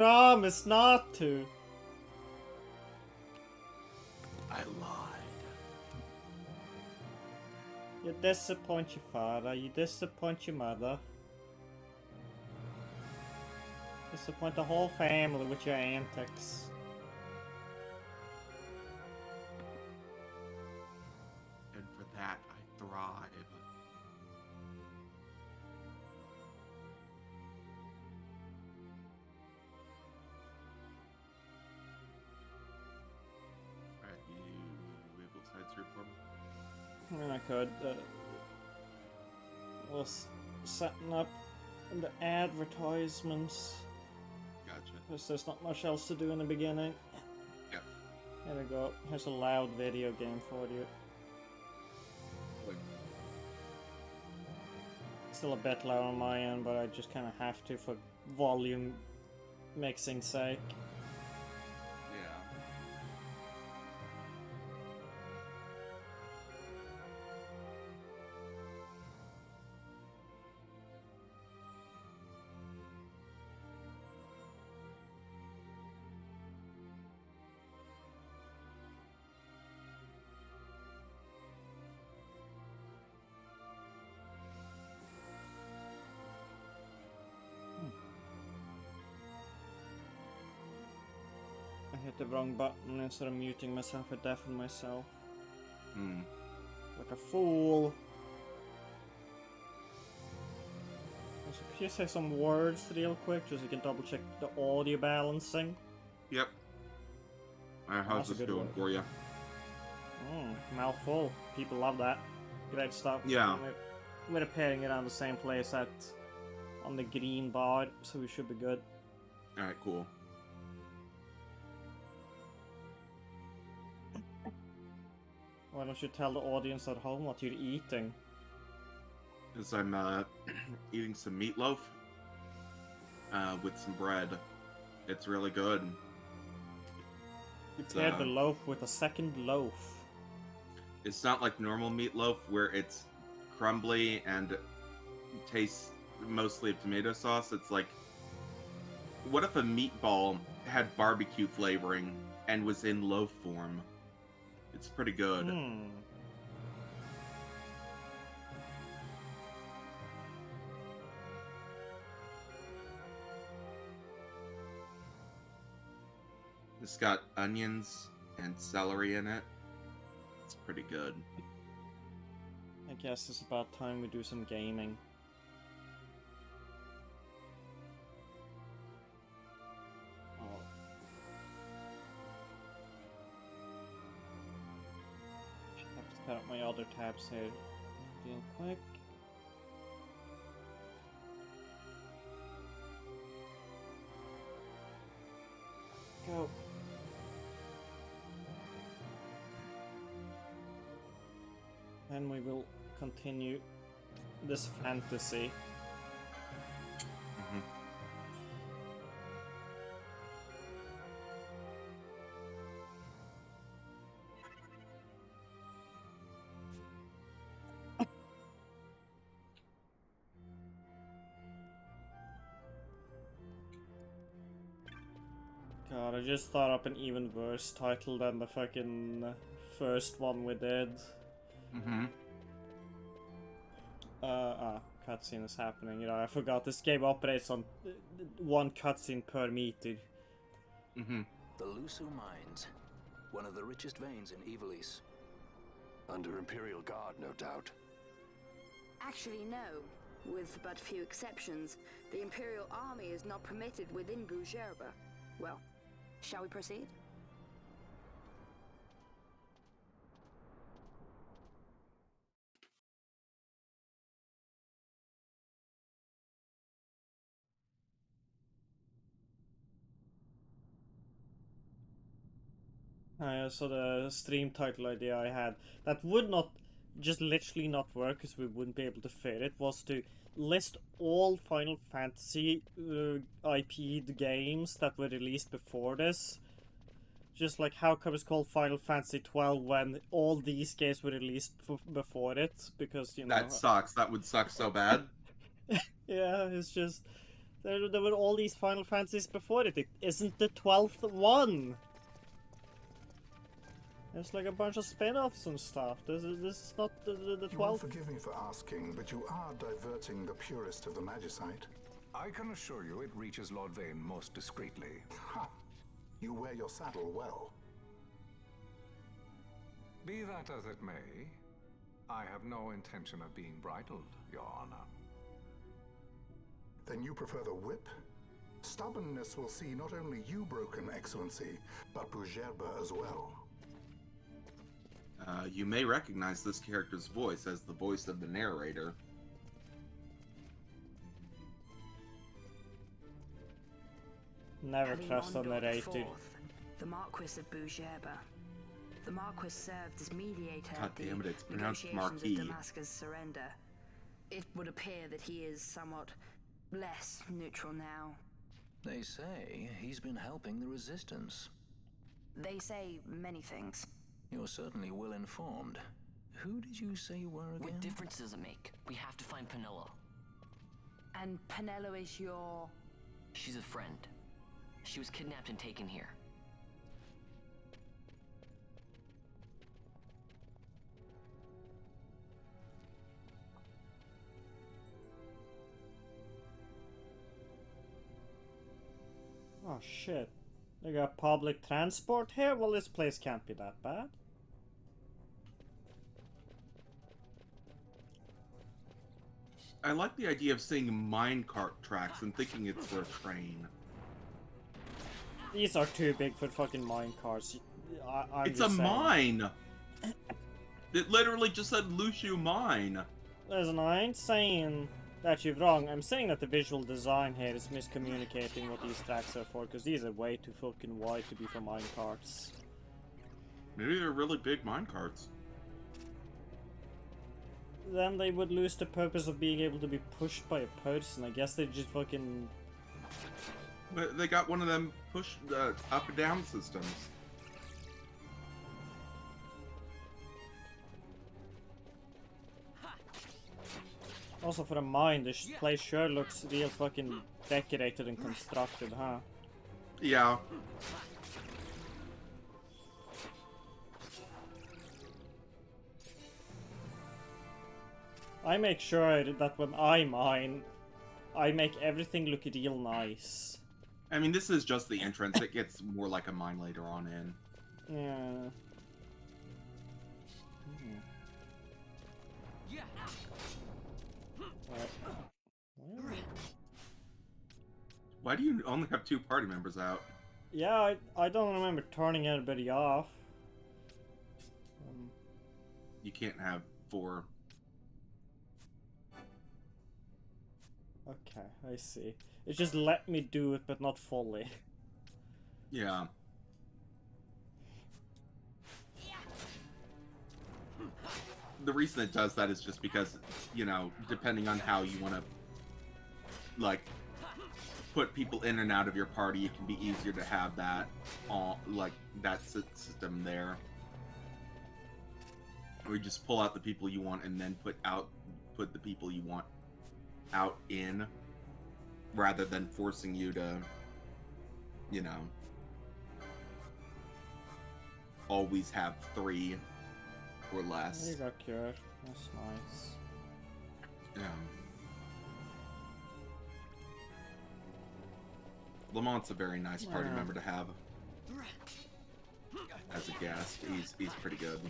Promise not to. I lied. You disappoint your father, you disappoint your mother. Disappoint the whole family with your antics. And for that, I thrive. Alright, you able to side for me? I could. Was setting up the advertisements. Gotcha. Because there's not much else to do in the beginning. Yep. Here we go. Here's a loud video game for you. Like, Still a bit low on my end, but I just kind of have to for volume mixing sake. yeah. I hit the wrong button. Instead of muting myself, I deafened myself. Hmm. Like a fool. So could you say some words real quick, just so you can double check the audio balancing? Yep. Alright, how's That's a this good going word. for you? Mouthful. People love that. Great stuff. Yeah. We're pairing it on the same place on the green bar, so we should be good. Alright, cool. Why don't you tell the audience at home what you're eating? As I'm eating some meatloaf with some bread. It's really good. You paired the loaf with a second loaf. It's not like normal meatloaf where it's crumbly and tastes mostly of tomato sauce. It's like, what if a meatball had barbecue flavoring and was in loaf form? It's pretty good. It's got onions and celery in it. It's pretty good. I guess it's about time we do some gaming. Have to set up my other tabs here real quick. Go. And we will continue this fantasy. Mm-hmm. God, I just thought up an even worse title than the fucking first one we did. Mm-hmm. Cutscene is happening. You know, I forgot this game operates on one cutscene per meter. Mm-hmm. The Lusu Mines, one of the richest veins in Ivalice. Under Imperial Guard, no doubt. Actually, no. With but few exceptions, the Imperial Army is not permitted within Bhujerba. Well, shall we proceed? So the stream title idea I had that would not just literally not work because we wouldn't be able to fit it was to list all Final Fantasy IP'd games that were released before this. Just like how come it's called Final Fantasy 12 when all these games were released before it, because you know That sucks. That would suck so bad. yeah, it's just There were all these Final Fantasies before it. It isn't the 12th one. There's like a bunch of spin-offs and stuff. This is not the You will 12th. forgive me for asking, but you are diverting the purest of the Magicite. I can assure you it reaches Lord Vane most discreetly. Ha! You wear your saddle well. Be that as it may, I have no intention of being bridled, Your Honor. Then you prefer the whip? Stubbornness will see not only you broken, Excellency, but Bougerbe as well. You may recognize this character's voice as the voice of the narrator. Never Having trust a Mondor narrator. IV, the Marquis of Bougerbe. The Marquis served as mediator God at the damn it, it's pronounced negotiations Marquis. of Damascus' surrender. It would appear that he is somewhat less neutral now. They say he's been helping the Resistance. They say many things. You're certainly well informed. Who did you say you were again? What difference does it make? We have to find Penelo. And Penelo is your... She's a friend. She was kidnapped and taken here. Oh shit. They got public transport here? Well, this place can't be that bad. I like the idea of seeing minecart tracks and thinking it's for a train. These are too big for fucking mine cars. I'm It's a just saying. mine! It literally just said Lucio Mine. Listen, I ain't saying that you're wrong. I'm saying that the visual design here is miscommunicating what these tracks are for, because these are way too fucking wide to be for mine carts. Maybe they're really big minecarts. Then they would lose the purpose of being able to be pushed by a person. I guess they just fucking... But they got one of them push up and down systems. Also for a mine, this place sure looks real fucking decorated and constructed, huh? Yeah. I make sure that when I mine, I make everything look real nice. I mean, this is just the entrance. It gets more like a mine later on in. Yeah. Well, Why do you only have 2 party members out? yeah, I don't remember turning anybody off. You can't have 4. Okay, I see. It just let me do it, but not fully. Yeah. The reason it does that is just because, you know, depending on how you want to, like, put people in and out of your party, it can be easier to have that, like, that system there. Or you just pull out the people you want and then put the people you want out in, rather than forcing you to, you know, always have 3 or less. You got cured. That's nice. Yeah. Lamont's a very nice party Yeah. member to have as a guest. He's pretty good.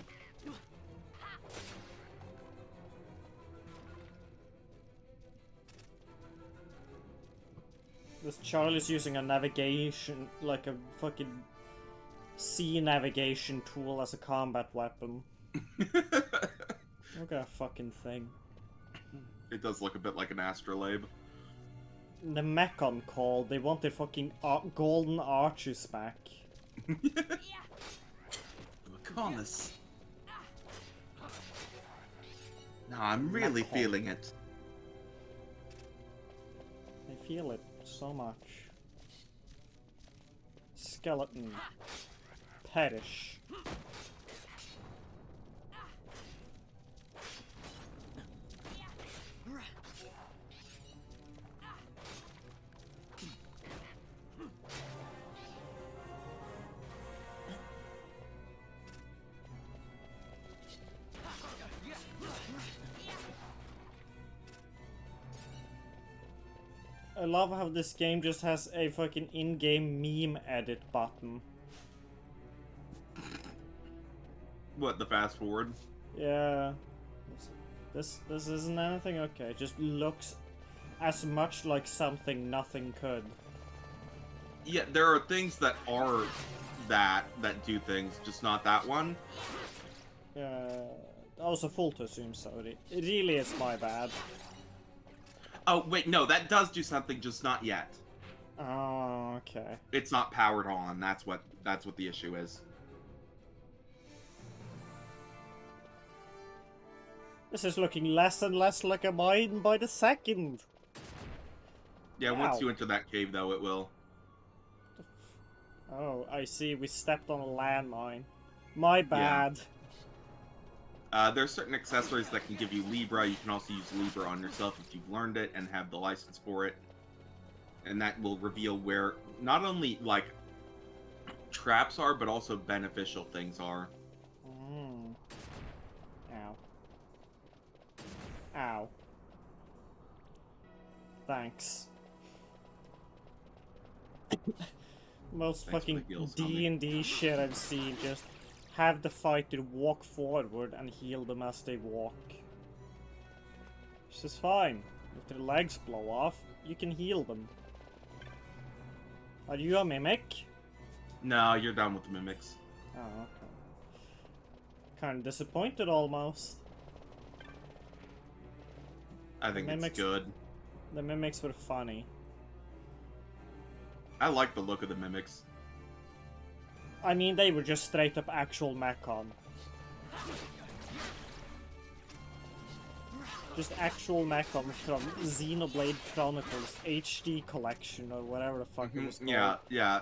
This Charlie's using a navigation, like a fucking sea navigation tool as a combat weapon. Look at that fucking thing. It does look a bit like an astrolabe. The Mechon called, they want their fucking golden arches back. Maconis. No, I'm really Macon. feeling it. I feel it so much. Skeleton. Perish. I love how this game just has a fucking in-game meme edit button. What, the fast forward? Yeah. This isn't anything? Okay, it just looks as much like something nothing could. Yeah, there are things that are that do things, just not that one. Also full to assume so. It really is my bad. Oh, wait, no, that does do something, just not yet. Oh, okay. It's not powered on, that's what the issue is. This is looking less and less like a mine by the second. Yeah, Wow. once you enter that cave, though, it will. Oh, I see. We stepped on a landmine. My bad. There are certain accessories that can give you Libra. You can also use Libra on yourself if you've learned it and have the license for it. And that will reveal where not only, like, traps are, but also beneficial things are. Mm. Ow. Ow. Thanks. Most Thanks for fucking the heals, homie. D&D shit I've seen, just have the fighter walk forward and heal them as they walk. This is fine. If their legs blow off, you can heal them. Are you a mimic? No, you're done with the mimics. Oh, okay. Kinda disappointed almost. I think Mimics- it's good. The mimics were funny. I like the look of the mimics. I mean, they were just straight up actual Mechon. Just actual Mechon from Xenoblade Chronicles HD collection or whatever the fuck it was called. Yeah.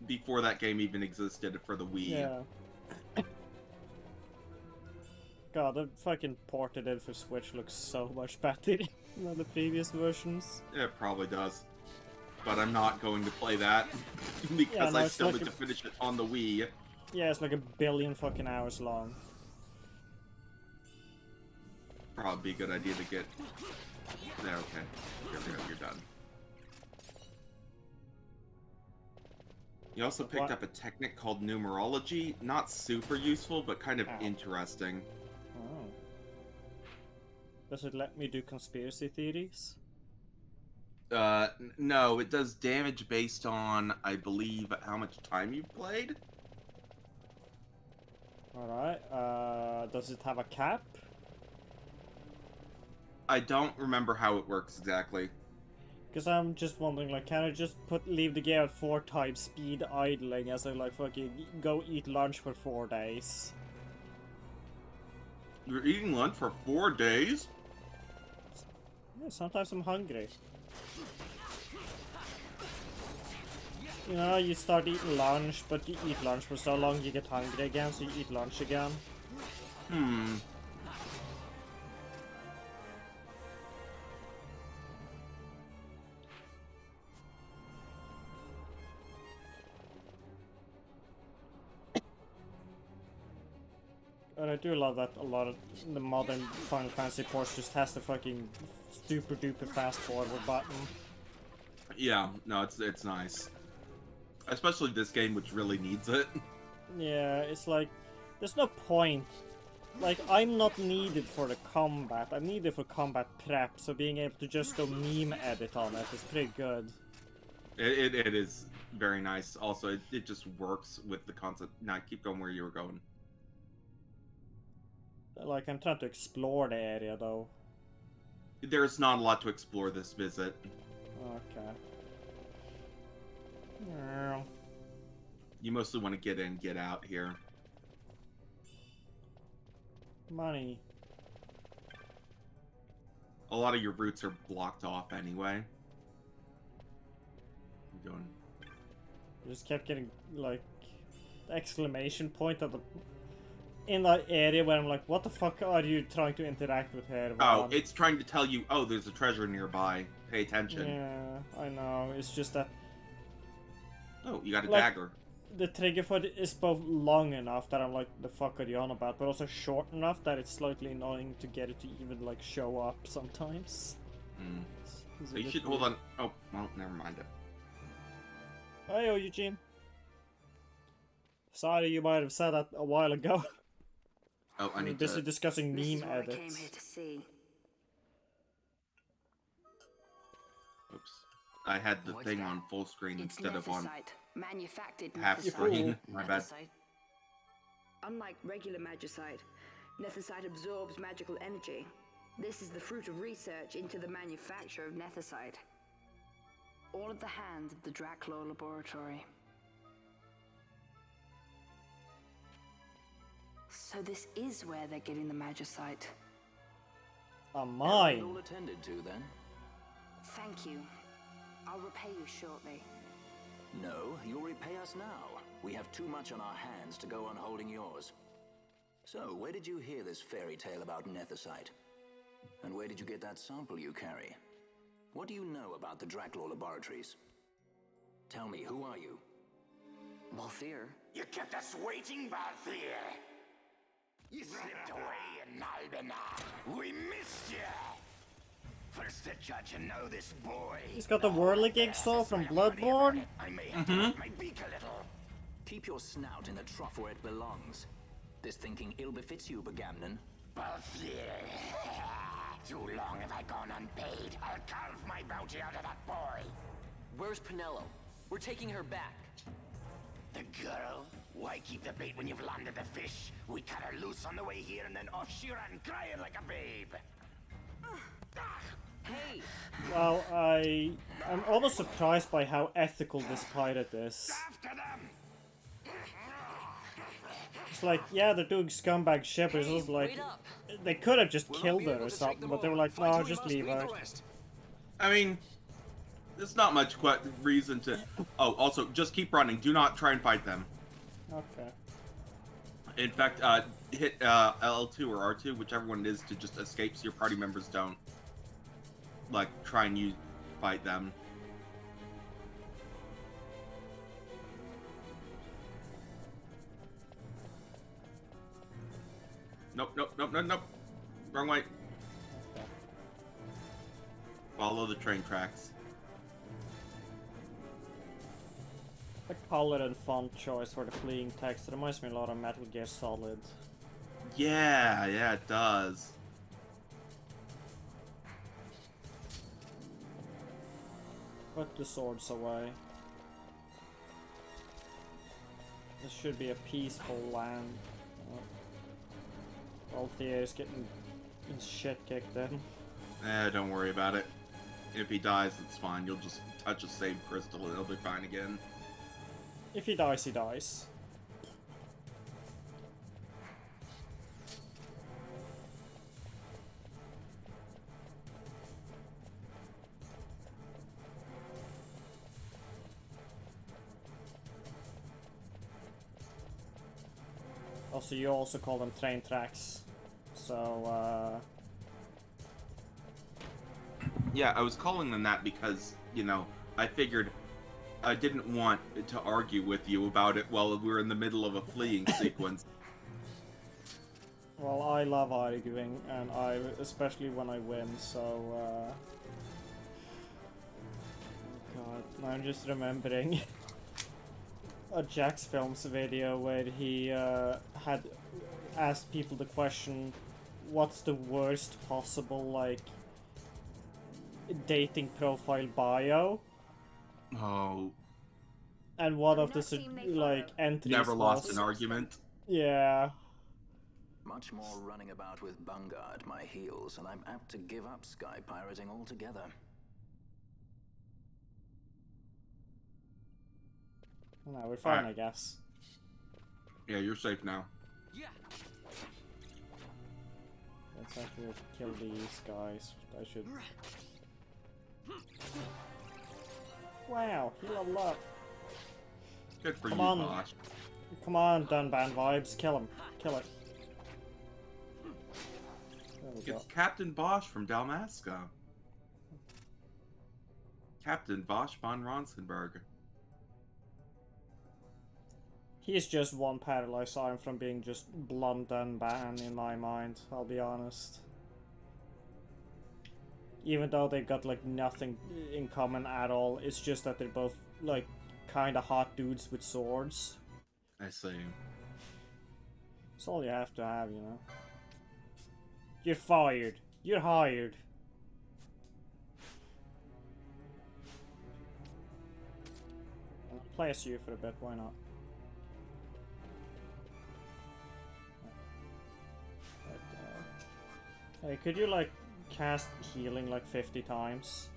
Before that game even existed for the Wii. Yeah. God, the fucking ported in for Switch looks so much better than the previous versions. It probably does. But I'm not going to play that because Yeah, no, I it's still like need to finish it on the Wii. Yeah, it's like 1 billion fucking hours long. Probably be a good idea to get... There, okay. You're done. You also picked What? up a technique called numerology. Not super useful, but kind of Ow. interesting. Oh. Does it let me do conspiracy theories? No, it does damage based on, I believe, how much time you've played. Alright, does it have a cap? I don't remember how it works exactly. Because I'm just wondering, like, can I just leave the game at 4 times speed idling as I, like, fucking go eat lunch for 4 days? You're eating lunch for 4 days? Yeah, sometimes I'm hungry. You know, you start eating lunch, but you eat lunch for so long you get hungry again, so you eat lunch again. But I do love that a lot of the modern Final Fantasy ports just has the fucking super duper fast forward button. Yeah, no, it's nice. Especially this game, which really needs it. Yeah, it's like, there's no point. Like, I'm not needed for the combat, I'm needed for combat prep, so being able to just go meme edit on it is pretty good. It is very nice. Also, it just works with the concept. Now, keep going where you were going. Like, I'm trying to explore the area, though. There's not a lot to explore this visit. Okay. Yeah. You mostly want to get in, get out here. Money. A lot of your routes are blocked off anyway. I'm going. I just kept getting, like, the exclamation point at the... in that area where I'm like, what the fuck are you trying to interact with here? Oh, Vaughn? it's trying to tell you, oh, there's a treasure nearby. Pay attention. Yeah, I know. It's just that Oh, you got a Like- dagger. the trigger for it is both long enough that I'm like, the fuck are you on about, but also short enough that it's slightly annoying to get it to even, like, show up sometimes. Mm. Is it You a should bit hold weird? on. Oh, well, never mind it. Hey, Eugene. Sorry, you might have said that a while ago. Oh, I We were need busy to. discussing This is meme what I came edits. here to see. Oops. I had the What's thing that? on full screen It's instead of on nethicite, manufactured half You nethicite. screen. fool. My bad. Nethicite? Unlike regular magicite, nethicite absorbs magical energy. This is the fruit of research into the manufacture of nethicite. All at the hands of the Draclaw Laboratory. So this is where they're getting the magicite. A Errand mine. all attended to then? Thank you. I'll repay you shortly. No, you'll repay us now. We have too much on our hands to go on holding yours. So, where did you hear this fairy tale about nethicite? And where did you get that sample you carry? What do you know about the Draclaw Laboratories? Tell me, who are you? Balthier? You kept us waiting, Balthier. You slipped away in Albina. We missed you. First the judge to know this boy. He's got the whirly gig saw from Bloodborne. I may have to lift my beak a little. Keep your snout in the trough where it belongs. This thinking ill befits you, Bagamnon. Balthier. Too long have I gone unpaid. I'll carve my bounty out of that boy. Where's Pinello? We're taking her back. The girl? Why keep the bait when you've landed the fish? We cut her loose on the way here and then off she ran crying like a babe. Hey! Well, I'm almost surprised by how ethical this pirate is. After them! It's like, yeah, they're doing scumbag shit, but it's Hey, just like, wait up! they could have just killed her or something, but they were like, no, just leave her. I mean, there's not much reason to. Oh, also, just keep running. Do not try and fight them. Okay. In fact, hit L2 or R2, whichever one it is, to just escape so your party members don't, like, try and fight them. Nope, nope, nope, nope, nope. Wrong way. Okay. Follow the train tracks. The color and font choice for the fleeing text, it reminds me a lot of Metal Gear Solid. Yeah, yeah, it does. Put the swords away. This should be a peaceful land. Althea is getting his shit kicked in. Don't worry about it. If he dies, it's fine. You'll just touch a save crystal and he'll be fine again. If he dies, he dies. Also, you also call them train tracks. So, Yeah, I was calling them that because, you know, I figured I didn't want to argue with you about it while we were in the middle of a fleeing sequence. well, I love arguing, and especially when I win, so, oh god, now I'm just remembering a Jax Films video where he had asked people the question, what's the worst possible, like, dating profile bio? Oh, And one of I've the, not seen they like, follow. entries never lost was... an argument. Yeah. Much more running about with Bunga at my heels, and I'm apt to give up sky pirating altogether. No, we're fine, Alright. I guess. Yeah, you're safe now. Yeah! Let's actually kill these guys. I should... Wow, he leveled up. Good for Come you, on. Bosch. Come on, Dunban vibes. Kill him. Kill it. There we go. It's Captain Bosch from Dalmasca. Captain Bosch von Ronsenberg. He's just one paralyzed arm from being just blunt Dunban in my mind, I'll be honest. Even though they've got like nothing in common at all, it's just that they're both like kind of hot dudes with swords. I see. That's all you have to have, you know. You're fired. You're hired. I'll play as you for a bit, why not? But, hey, could you like cast healing like 50 times?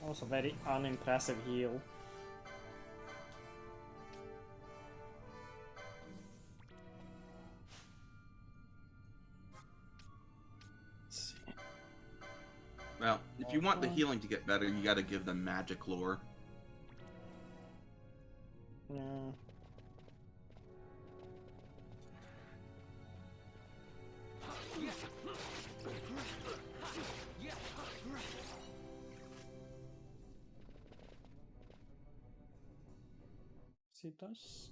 That was a very unimpressive heal. Let's see. Well, if you want the healing to get better, you gotta give them magic lore. Yeah. See, it does.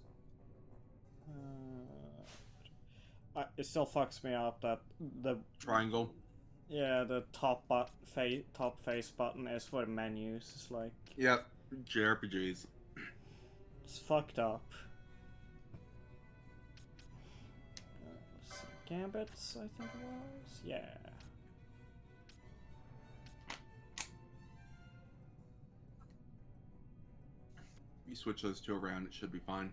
It still fucks me up that the Triangle. the top face button is for menus. It's like Yep. JRPGs. it's fucked up. Let's see, Gambits, I think it was. Yeah. You switch those two around, it should be fine.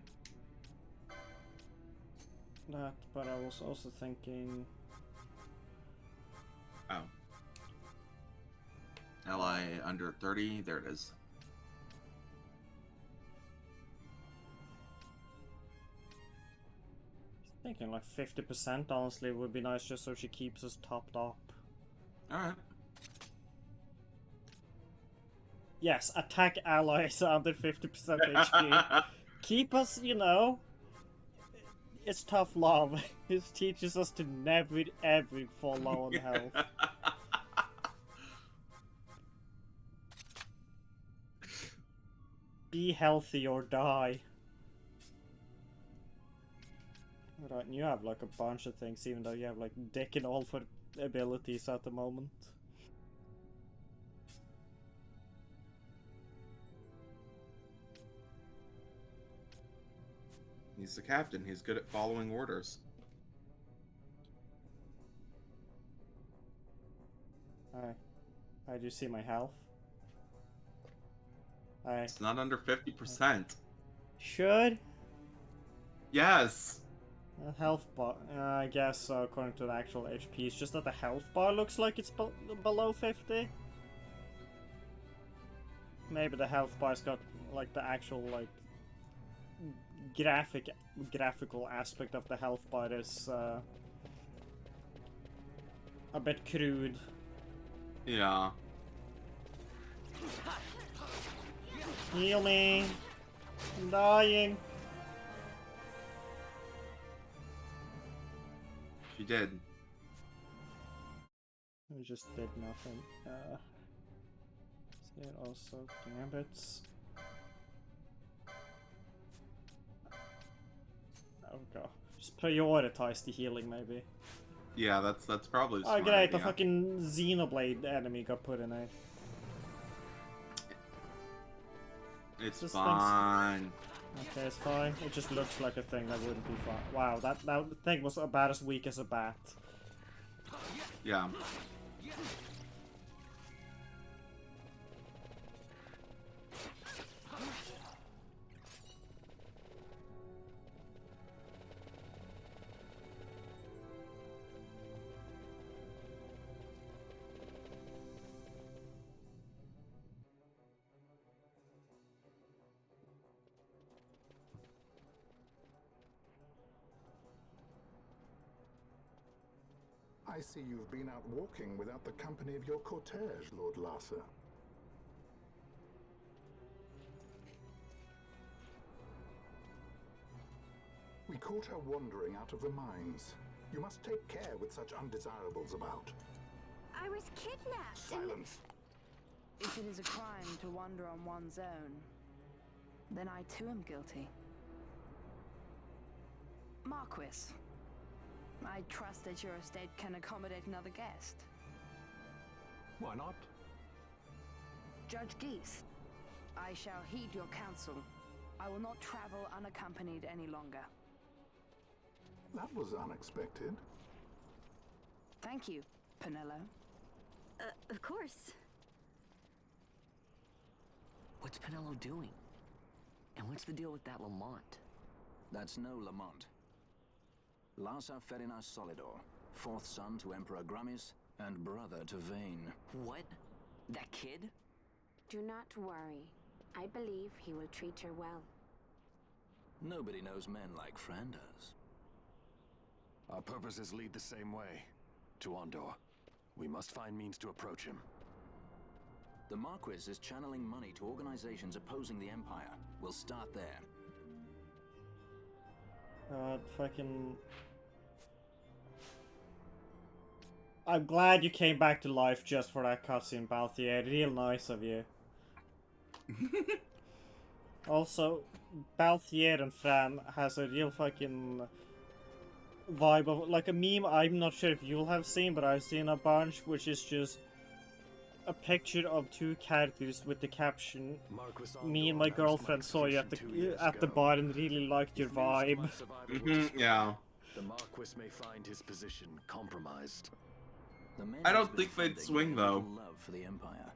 That, but I was also thinking. Oh. Ally under 30, there it is. Thinking like 50% honestly would be nice just so she keeps us topped up. Alright. Yes, attack allies under 50% HP. Keep us, you know. It's tough love. It teaches us to never ever fall low on health. Be healthy or die. Right, and you have like a bunch of things, even though you have like dick and all for abilities at the moment. He's the captain, he's good at following orders. Alright. I do see my health. I It's not under 50%. should. Yes! Health bar, I guess according to the actual HP, it's just that the health bar looks like it's below 50. Maybe the health bar's got like the actual like graphical aspect of the health bar is a bit crude. Yeah. Heal me! I'm dying! She did. We just did nothing. See it also gambits. Oh god. Just prioritize the healing maybe. Yeah, that's probably a Oh smart great, idea. the fucking Xenoblade enemy got put in it. It's This fine. Okay, it's fine. It just looks like a thing that wouldn't be fine. Wow, that thing was about as weak as a bat. Yeah. I see you've been out walking without the company of your cortege, Lord Larsa. We caught her wandering out of the mines. You must take care with such undesirables about. I was kidnapped. Silence. If it is a crime to wander on one's own, then I too am guilty. Marquis, I trust that your estate can accommodate another guest. Why not? Judge Geese, I shall heed your counsel. I will not travel unaccompanied any longer. That was unexpected. Thank you, Penelo. Of course. What's Penelo doing? And what's the deal with that Lamont? That's no Lamont. Larsa Ferinas Solidor, fourth son to Emperor Grummis and brother to Vayne. What? That kid? Do not worry. I believe he will treat her well. Nobody knows men like Franders. Our purposes lead the same way. To Ondor. We must find means to approach him. The Marquis is channeling money to organizations opposing the Empire. We'll start there. Fucking... I'm glad you came back to life just for that cutscene, Balthier. Real nice of you. Also, Balthier and Fran has a real fucking vibe of like a meme. I'm not sure if you'll have seen, but I've seen a bunch, which is just a picture of two characters with the caption, "Me and my girlfriend saw you at the bar and really liked your vibe." Yeah. The Marquis may find his position compromised. The men I don't must be think they'd funding swing, your though. little love for the Empire.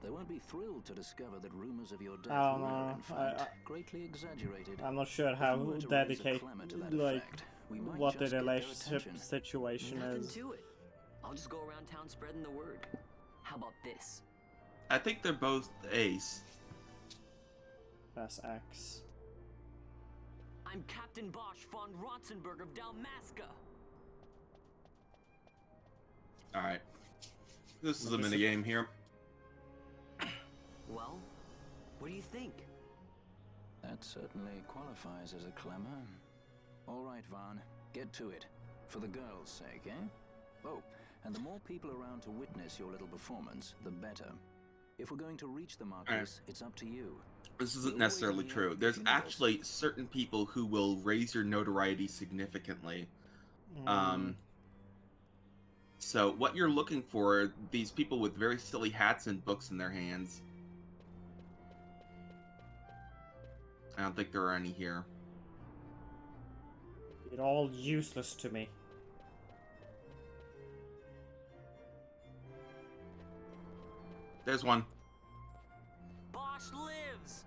They won't be thrilled to discover that rumors of your death I don't were, know. in fact, greatly exaggerated. I'm not sure If how we were to raise a dedicated, clamor to that like, effect, we might what the just get their relationship attention. situation Nothing is. to it. I'll just go around town spreading the word. How about this? I think they're both ace. That's X. I'm Captain Bosch von Rotzenberg of Dalmasca. Alright. This is a minigame here. Well, what do you think? That certainly qualifies as a clamor. All right, Vaughn, get to it. For the girls' sake, eh? Oh, and the more people around to witness your little performance, the better. If we're going to reach the Marquis, it's up to you. This isn't necessarily true. There's actually certain people who will raise your notoriety significantly. So what you're looking for, these people with very silly hats and books in their hands. I don't think there are any here. You're all useless to me. There's one. Bosch lives!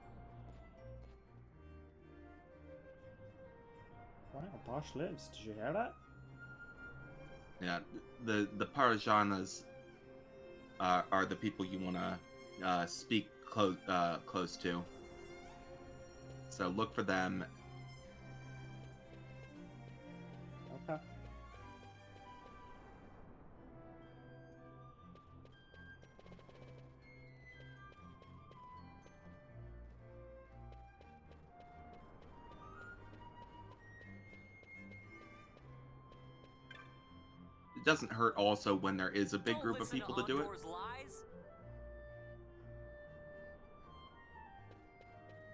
Wow, Bosch lives. Did you hear that? Yeah, the Parajanas are the people you want to speak close to. So look for them. Okay. It doesn't hurt also when there is a big group of people to do it. Lies.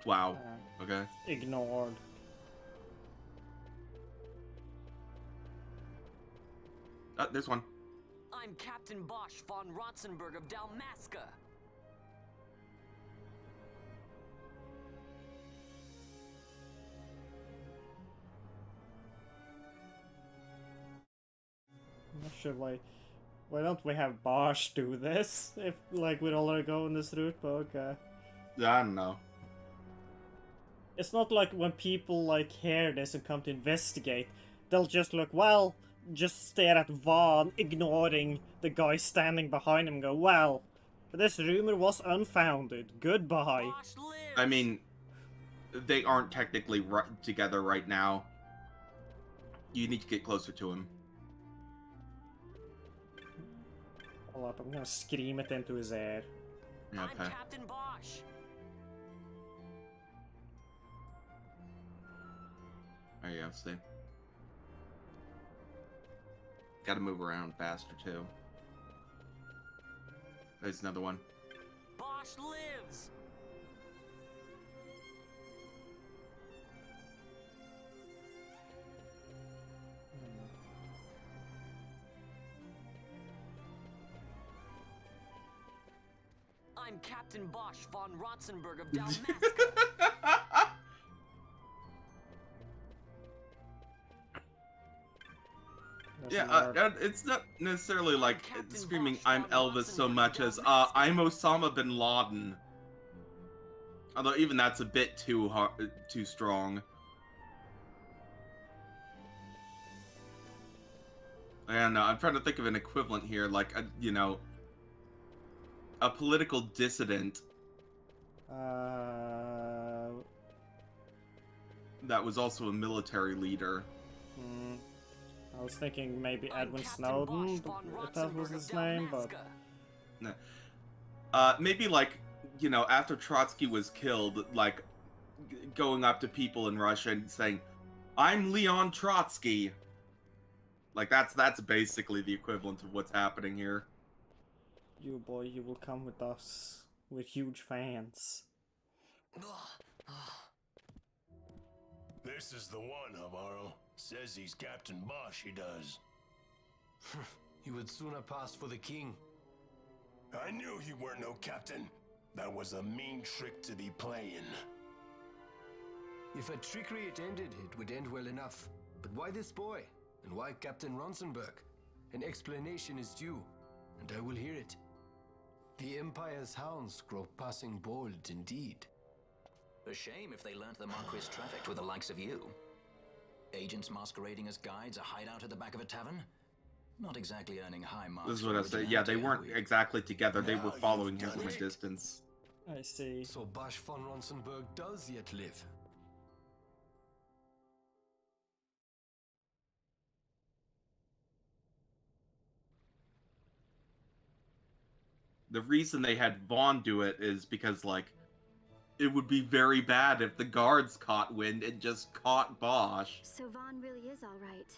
Wow. Okay. Ignored. There's one. I'm Captain Bosch von Rotzenberg of Dalmasca. I'm not sure why don't we have Bosch do this if like we're all going this route, but okay. I don't know. It's not like when people like hear this and come to investigate, they'll just look, well, just stare at Vaughn, ignoring the guy standing behind him and go, well, this rumor was unfounded. Goodbye. Bosch lives. I mean, they aren't technically together right now. You need to get closer to him. Hold up, I'm gonna scream it into his ear. I'm Okay. Captain Bosch. There you go, see. Gotta move around faster too. There's another one. Bosch lives! I'm Captain Bosch von Rotzenburg of Dalmasca. Yeah, it's not necessarily like screaming "I'm Elvis" so much as "I'm Osama bin Laden." Although even that's a bit too strong. I don't know. I'm trying to think of an equivalent here, like you know, a political dissident that was also a military leader. I was thinking maybe Edwin Captain Snowden, Bosch von if that was Rotzenburg his of name, but... Maybe like, you know, after Trotsky was killed, like, going up to people in Russia and saying, "I'm Leon Trotsky." Like, that's basically the equivalent of what's happening here. You boy, you will come with us. With huge fans. This is the one, Amaro. Says he's Captain Bosch, he does. He would sooner pass for the king. I knew you weren't no captain. That was a mean trick to be playing. If a trickery it ended, it would end well enough. But why this boy? And why Captain Ronsenberg? An explanation is due, and I will hear it. The Empire's hounds grow passing bold indeed. A shame if they learnt the Marquis trafficked with the likes of you. Agents masquerading as guides, a hideout at the back of a tavern? Not exactly earning high marks. This is what I say. Yeah, they weren't exactly together. They were following him from a distance. I see. So Bosch von Ronsenberg does yet live. The reason they had Vaughn do it is because, like, it would be very bad if the guards caught wind and just caught Bosch. So Vaughn really is all right.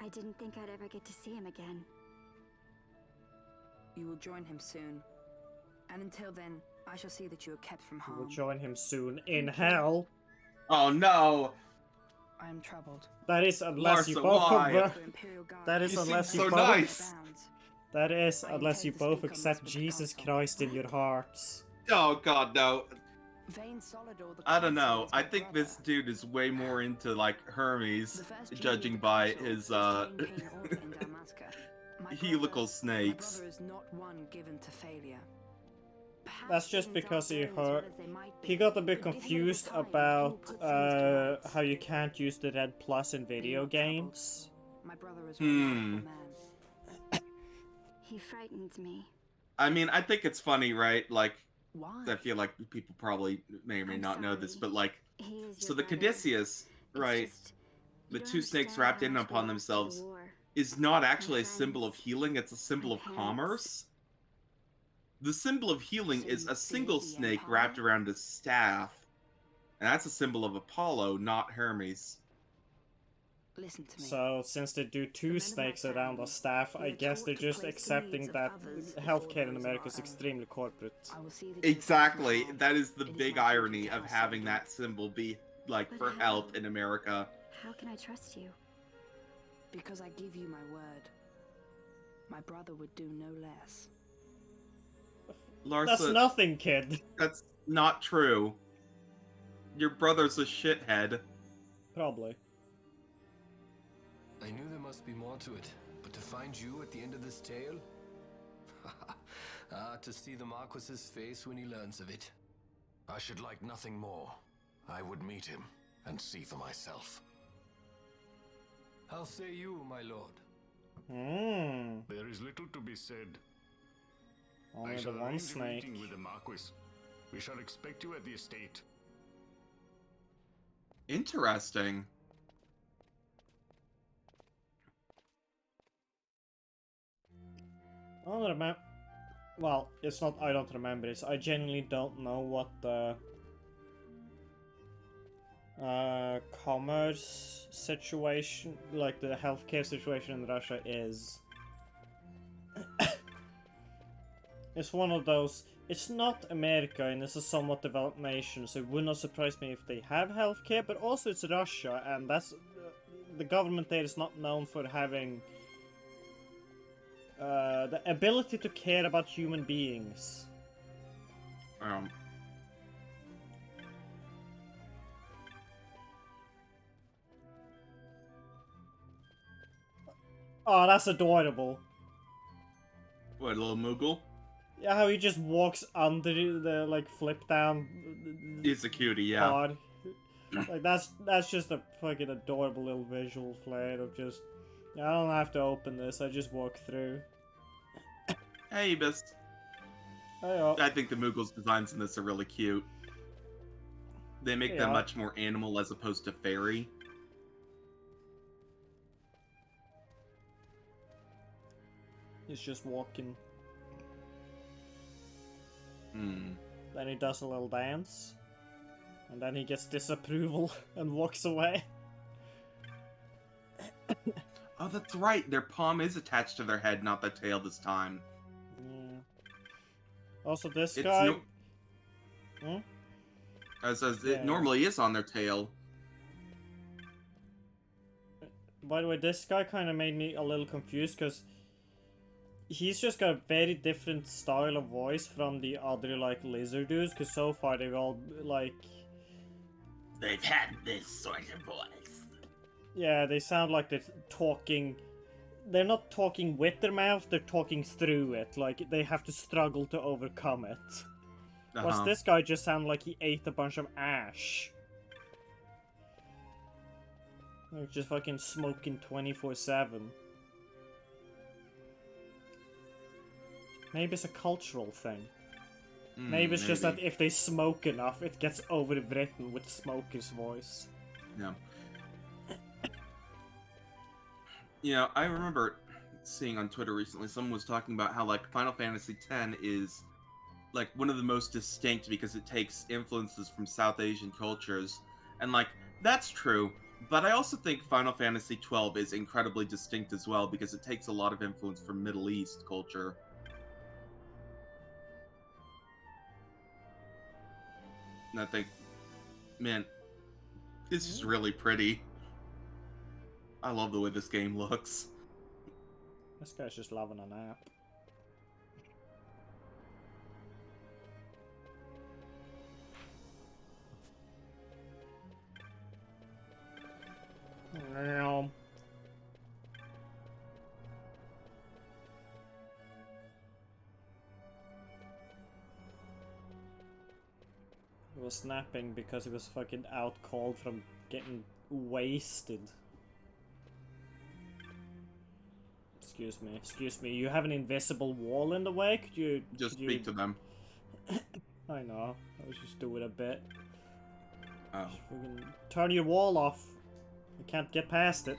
I didn't think I'd ever get to see him again. You will join him soon. And until then, I shall see that you are kept from You will harm. join him soon in hell. Oh no! I am troubled. That is unless you Larsa, both why? convert. That is You unless seem you so both. nice. That is I unless you intend to both speak on accept this with the Jesus council. Christ in your hearts. Oh god, no. Vayne Solidor, the I don't Consul, know. is my I think brother. this dude is way more into, like, Hermes, The first duty judging of the by Consul his, is to gain King Order in Dalmasca. My helical brother- snakes. My brother is not one given to failure. Perhaps That's just things because aren't he going as well heard. as they might be. He got a bit But give me a confused little time, about and we'll put things to rights. how you can't use the Red Plus in video not troubled. games. My brother is Hmm. a wonderful man. He frightens me. I mean, I think it's funny, right? Like, Why? I feel like people probably may or may I'm not know this, sorry. but, like, He is so your the brother. Caduceus, It's right, just, the you don't two snakes understand wrapped how in much we upon lost to the themselves, war. is not actually a friends, symbol of healing, it's a symbol my of parents. commerce. The symbol of healing So is you a single fear the snake Empire? wrapped around a staff. And that's a symbol of Apollo, not Hermes. Listen to me. So since they do The two men of my snakes around a family, staff, we I are guess taught they're to just place the accepting needs of that others before healthcare in those of America our is own. extremely corporate. I will see that you are kept from Exactly. harm. That is the It is big my irony duty to of tell having someone. that symbol be, like, But for how? health in America. How can I trust you? Because I give you my word. My brother would do no less. Larsa, That's nothing, kid. that's not true. Your brother's a shithead. Probably. I knew there must be more to it, but to find you at the end of this tale? To see the Marquis's face when he learns of it. I should like nothing more. I would meet him and see for myself. How say you, my lord? There is little to be said. Only I the shall one arrange a snake. meeting with the Marquis. We shall expect you at the estate. Interesting. I don't remember. Well, it's not I don't remember, it's I genuinely don't know what the commerce situation, like the healthcare situation in Russia is. It's one of those. It's not America, and it's a somewhat developed nation, so it would not surprise me if they have healthcare. But also, it's Russia, and that's the government there is not known for having the ability to care about human beings. Oh, that's adorable. What, a little Moogle? Yeah, how he just walks under the like flip down. He's a cutie, yeah. Pod. Like that's just a fucking adorable little visual flair of just. I don't have to open this. I just walk through. Hey, Beast. Hey, I think the Moogle's designs in this are really cute. They make them much more animal as opposed to fairy. He's just walking. Hmm. Then he does a little dance. And then he gets disapproval and walks away. Oh, that's right. Their palm is attached to their head, not their tail this time. Yeah. Also, this guy... It normally is on their tail. By the way, this guy kind of made me a little confused, because he's just got a very different style of voice from the other, like, lizard dudes, because so far they've all, like... They've had this sort of voice. Yeah, they sound like they're talking... They're not talking with their mouth, they're talking through it. Like, they have to struggle to overcome it. Whereas this guy just sounded like he ate a bunch of ash. Like, just fucking smoking 24/7. Maybe it's a cultural thing. Maybe it's just that if they smoke enough, it gets overwritten with Smoker's voice. Yeah. You know, I remember seeing on Twitter recently, someone was talking about how, like, Final Fantasy X is, like, one of the most distinct because it takes influences from South Asian cultures. And, like, that's true. But I also think Final Fantasy XII is incredibly distinct as well because it takes a lot of influence from Middle East culture. And I think, man, this is really pretty. I love the way this game looks. This guy's just loving a nap. He was snapping because he was fucking out cold from getting wasted. Excuse me, you have an invisible wall in the way? Could you... Just speak to them. I know, I was just doing a bit. Oh. Just fucking turn your wall off. I can't get past it.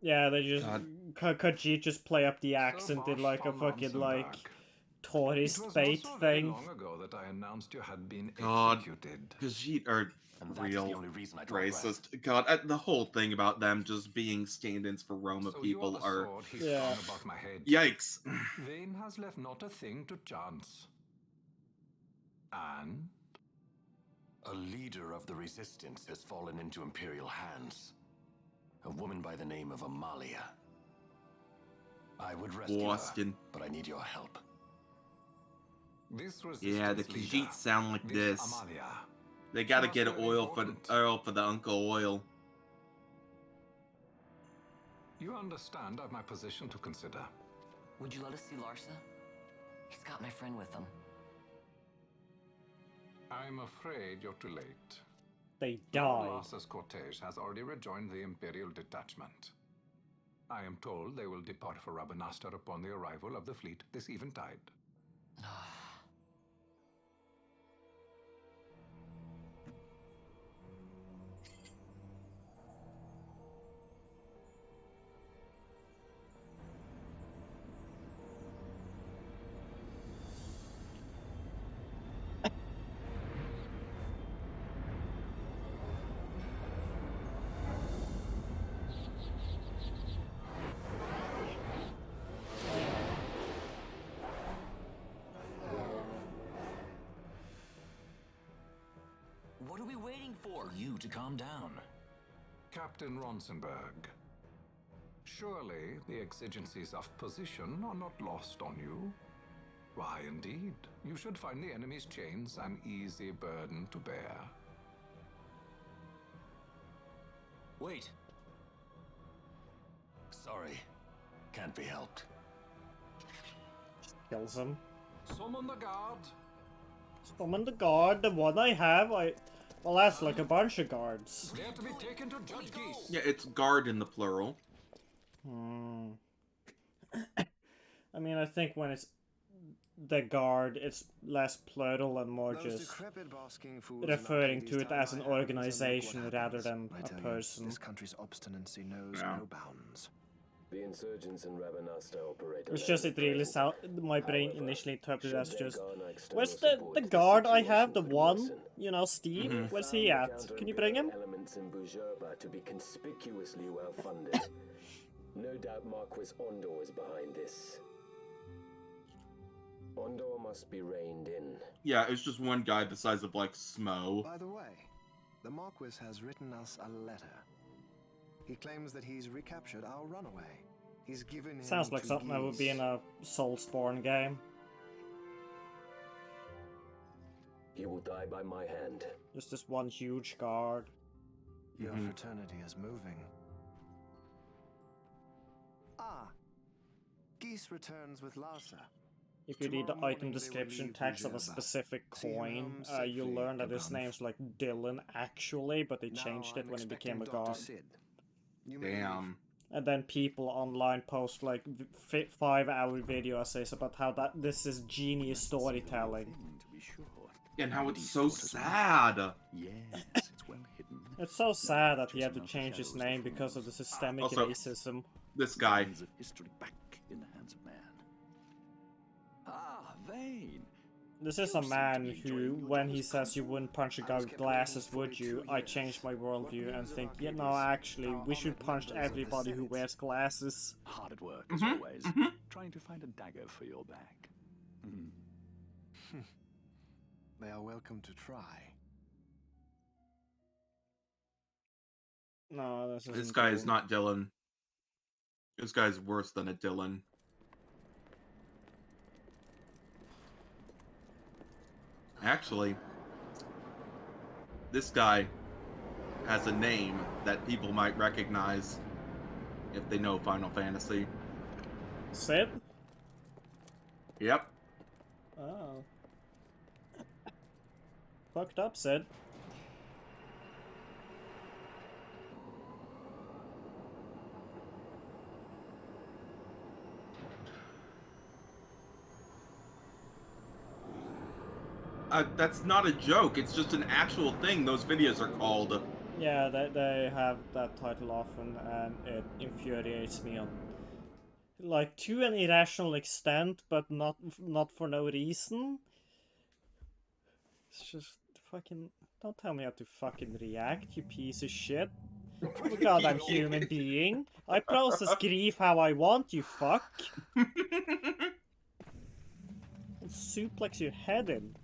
Yeah, they just Khajiit just play up the accent in like a fucking like tourist bait thing. Long ago that I announced you had been executed. Khajiit are real racist. God, the whole thing about them just being stand-ins for Roma people are yikes. Vayne has left not a thing to chance. And a leader of the resistance has fallen into Imperial hands. A woman by the name of Amalia. I would rescue her, but I need your help. Yeah, the Khajiit sound like this. Amalia. They gotta get oil for the Uncle Oil. You understand I've my position to consider. Would you let us see Larsa? He's got my friend with him. I'm afraid you're too late. They died. Larsa's cortege has already rejoined the Imperial detachment. I am told they will depart for Rabanastre upon the arrival of the fleet this eventide. What are we waiting for? For you to calm down. Captain Ronsenberg, surely the exigencies of position are not lost on you? Why, indeed, you should find the enemy's chains an easy burden to bear. Wait. Sorry. Can't be helped. Kills him. Summon the guard! Summon the guard, the one I have, well, that's like a bunch of guards. They have to be taken to Judge Geese. Yeah, it's guard in the plural. I mean, I think when it's the guard, it's less plural and more just referring to it as an organization rather than a person. This country's obstinacy knows no bounds. The insurgents in Rabanastre operate. It's just it really my brain initially interpreted as just, where's the guard I have, the one, you know, Steve, where's he at? Can you bring him? Elements in Bujerba to be conspicuously well funded. No doubt Marquis Ondor is behind this. Ondor must be reined in. Yeah, it's just one guy the size of like Smo. By the way, the Marquis has written us a letter. He claims that he's recaptured our runaway. He's given him Sounds like something that would be in a Soulsborne game. He will die by my hand. Just this one huge guard. Your fraternity is moving. Ah, Geese returns with Larsa. If you read the item description text of a specific coin, you'll learn that his name's like Dylan actually, but they changed it when he became a guard. Damn. And then people online post like 5-hour video essays about how this is genius storytelling. And how it's so sad. Yes, it's well hidden. It's so sad that he had to change his name because of the systemic racism. This guy. Of history back in the hands of man. Ah, Vane. This is a man who, when he says you wouldn't punch a guy with glasses, would you? I changed my worldview and think, you know, actually, we should punch everybody who wears glasses. Hard at work, as always. Trying to find a dagger for your back. They are welcome to try. No, this guy is not Dylan. This guy's worse than a Dylan. Actually, this guy has a name that people might recognize if they know Final Fantasy. Sid? Yep. Oh. Fucked up, Sid. That's not a joke. It's just an actual thing. Those videos are called. Yeah, they have that title often, and it infuriates me on, like, to an irrational extent, but not for no reason. It's just fucking. Don't tell me how to fucking react, you piece of shit. Oh god, I'm human being. I process grief how I want, you fuck. I'll suplex your head in.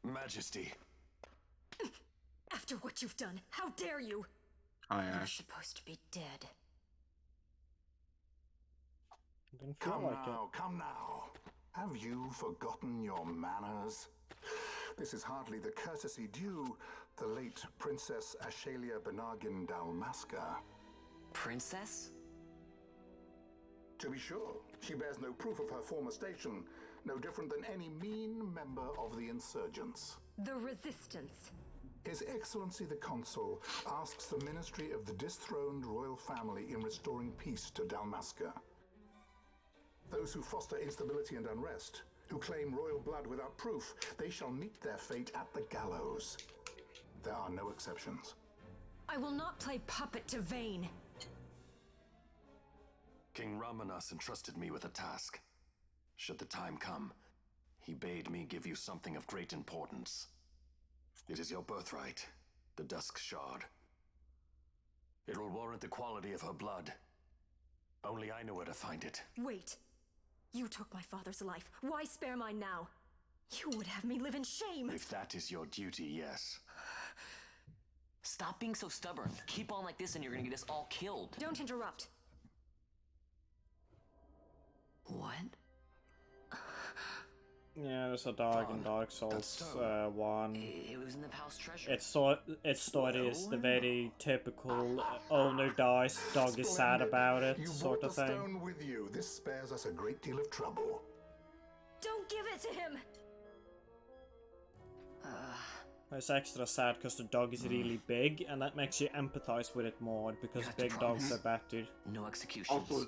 Majesty. After what you've done, how dare you? Hi, You're Ash. supposed to be dead. Didn't feel Come like now, come now. Have you forgotten your manners? This is hardly the courtesy due the late Princess Ashalia Benargin Dalmasca. Princess? To be sure, she bears no proof of her former station, no different than any mean member of the insurgents. The Resistance. His Excellency the Consul asks the ministry of the disthroned royal family in restoring peace to Dalmasca. Those who foster instability and unrest, who claim royal blood without proof, they shall meet their fate at the gallows. There are no exceptions. I will not play puppet to Vayne. King Ramanas entrusted me with a task. Should the time come, he bade me give you something of great importance. It is your birthright, the Dusk Shard. It will warrant the quality of her blood. Only I know where to find it. Wait. You took my father's life. Why spare mine now? You would have me live in shame. If that is your duty, yes. Stop being so stubborn. Keep on like this and you're gonna get us all killed. Don't interrupt. What? Yeah, there's a dog in Dark Souls 1. It was in the palace treasure. Its story is the very typical owner dies, dog is sad about it, sort of You brought the thing. stone with you. This spares us a great deal of trouble. Don't give it to him! It's extra sad because the dog is really big, and that makes you empathize with it more, because big dogs are better. No executions. Also,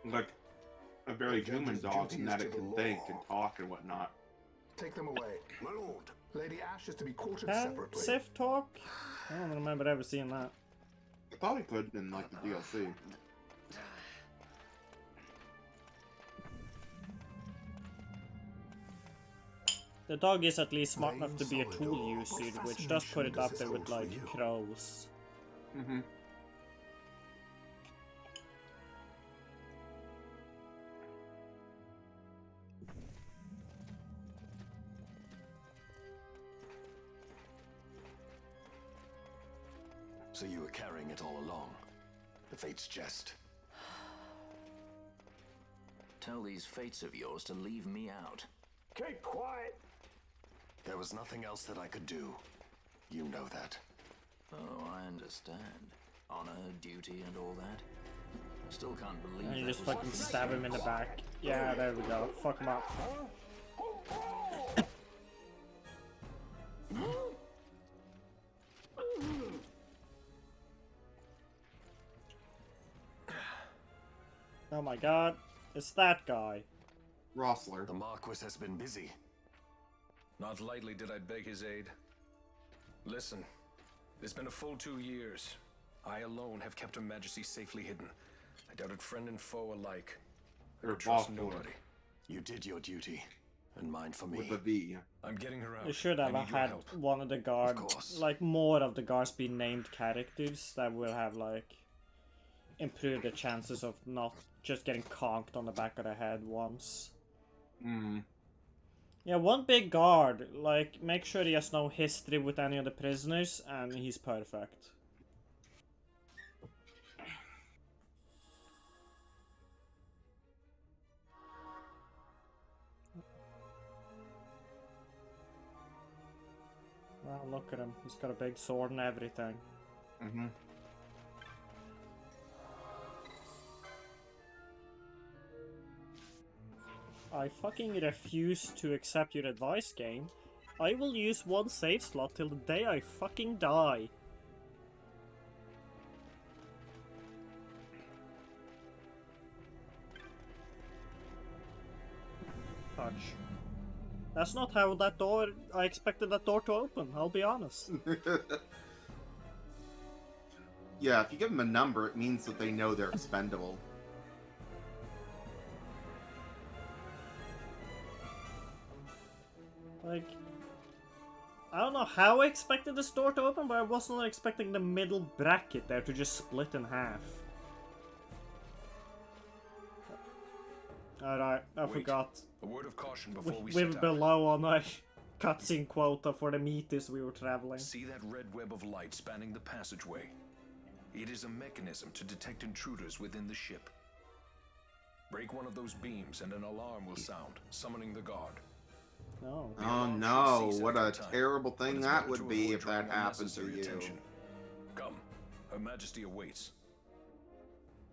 like a very human dog in that it can think and talk and whatnot. Take them away. My lord. Lady Ash is to be quartered Can separately. Sif talk? I don't remember ever seeing that. I thought he could in like the DLC. The dog is at least smart enough to be a tool user, which does put it up there with like crows. Mm-hmm. So you were carrying it all along. The Fate's jest. Tell these fates of yours to leave me out. Keep quiet! There was nothing else that I could do. You know that. Oh, I understand. Honor, duty, and all that. I still can't believe And you that just was fucking stab him in the back. Yeah, there we go. Fuck him up. Oh my god, it's that guy. Rossler. The Marquis has been busy. Not lightly did I beg his aid. Listen, it's been a full 2 years. I alone have kept Her Majesty safely hidden. I doubted friend and foe alike. I You're could trust boss nobody. You did your duty, and mine for me. With a V. I'm getting her out. You should I have need your had help. one of the guards, course. like more of the guards be named characters that will have like improved the chances of not just getting conked on the back of the head once. Hmm. Yeah, one big guard, like make sure he has no history with any of the prisoners and he's perfect. Wow, look at him. He's got a big sword and everything. Mm-hmm. I fucking refuse to accept your advice, game. I will use one save slot till the day I fucking die. Touch. That's not how that door... I expected that door to open, I'll be honest. Yeah, if you give them a number, it means that they know they're expendable. Like... I don't know how I expected this door to open, but I wasn't expecting the middle bracket there to just split in half. Alright, I forgot. A word of caution before we We're set out. below on our cutscene quota for the meters we were traveling. See that red web of light spanning the passageway? It is a mechanism to detect intruders within the ship. Break one of those beams and an alarm will sound, summoning the guard. No. Oh no, what a terrible thing that would be if that happened to you. Come, Her Majesty awaits.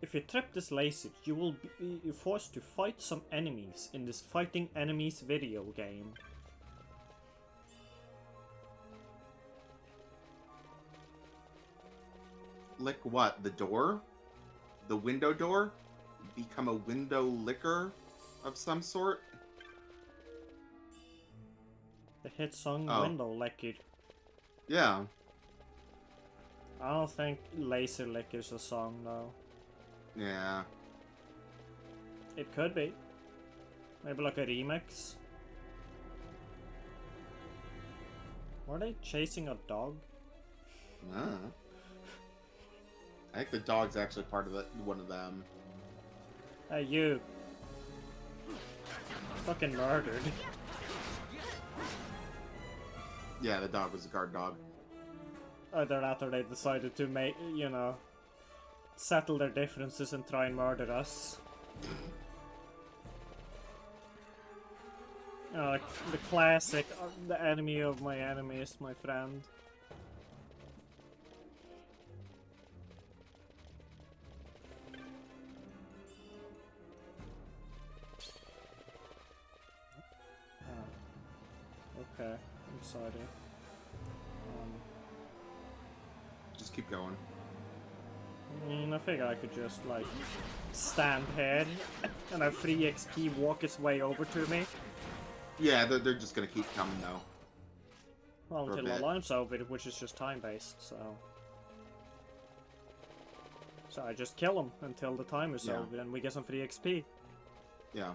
If you trip this laser, you will be forced to fight some enemies in this Fighting Enemies video game. Lick what? The door? The window door? Become a window licker of some sort? The hit song Oh. Window Licker. Yeah. I don't think Laser Licker's a song though. Yeah. It could be. Maybe like a remix. Were they chasing a dog? I think the dog's actually part of one of them. Hey, you. Fucking murdered. Yeah, the dog was a guard dog. Either that or they decided to make, you know, settle their differences and try and murder us. Like the classic, the enemy of my enemy is my friend. Okay, I'm sorry. Just keep going. I figure I could just, like, stand here and have free XP walk its way over to me. Yeah, they're just gonna keep coming though. Well, For a until my bit. lime's over, which is just time-based, so... So I just kill them until the time is Yeah. over and we get some free XP. Yeah.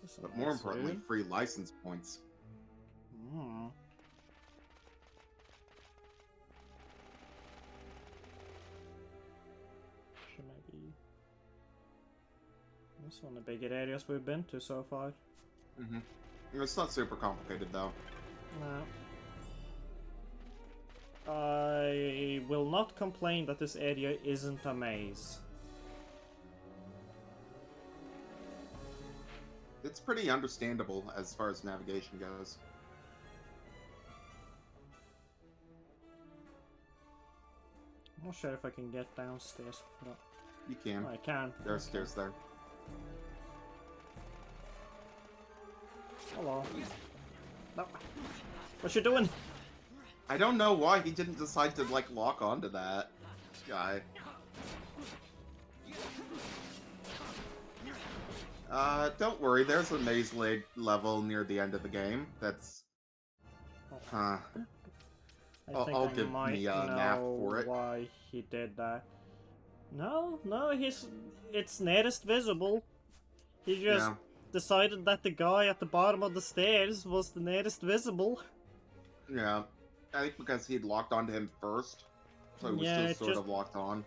That's But more nice, importantly, dude. free license points. Hmm. Should maybe... That's one of the bigger areas we've been to so far. It's not super complicated though. No. I will not complain that this area isn't a maze. It's pretty understandable as far as navigation goes. I'm not sure if I can get downstairs. No. You can. I can. There are Okay. stairs there. Hello. No. What you doing? I don't know why he didn't decide to like lock onto that guy. Don't worry, there's a maze level near the end of the game. That's... I think I'll I give might me a know map for it. why he did that. No, it's nearest visible. He just Yeah. decided that the guy at the bottom of the stairs was the nearest visible. Yeah. I think because he'd locked onto him first. So he was Yeah, still it sort just- of locked on.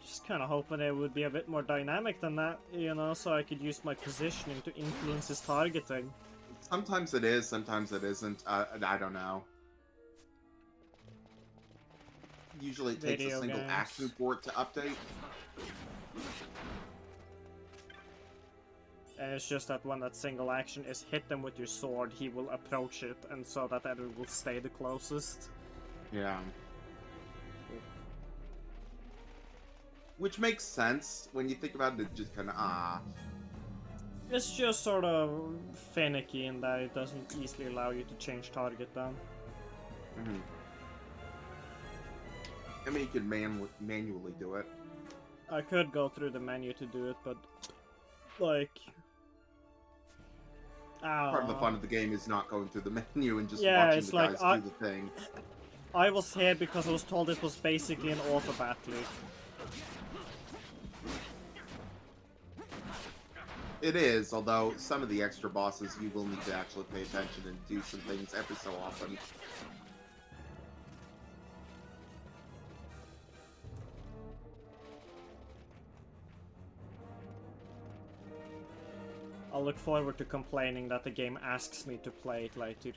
Just kind of hoping it would be a bit more dynamic than that, you know, so I could use my positioning to influence his targeting. Sometimes it is, sometimes it isn't. I don't know. Usually it takes Video a single games. action for it to update. And it's just that when that single action is hit them with your sword, he will approach it, and so that it will stay the closest. Yeah. Which makes sense when you think about it, just kind of, It's just sort of finicky in that it doesn't easily allow you to change target down. I mean, you could manually do it. I could go through the menu to do it, but like, Part of the fun of the game is not going through the menu and just Yeah, watching it's the like, guys do the thing. I was here because I was told it was basically an auto battle. It is, although some of the extra bosses you will need to actually pay attention and do some things every so often. I'll look forward to complaining that the game asks me to play it later.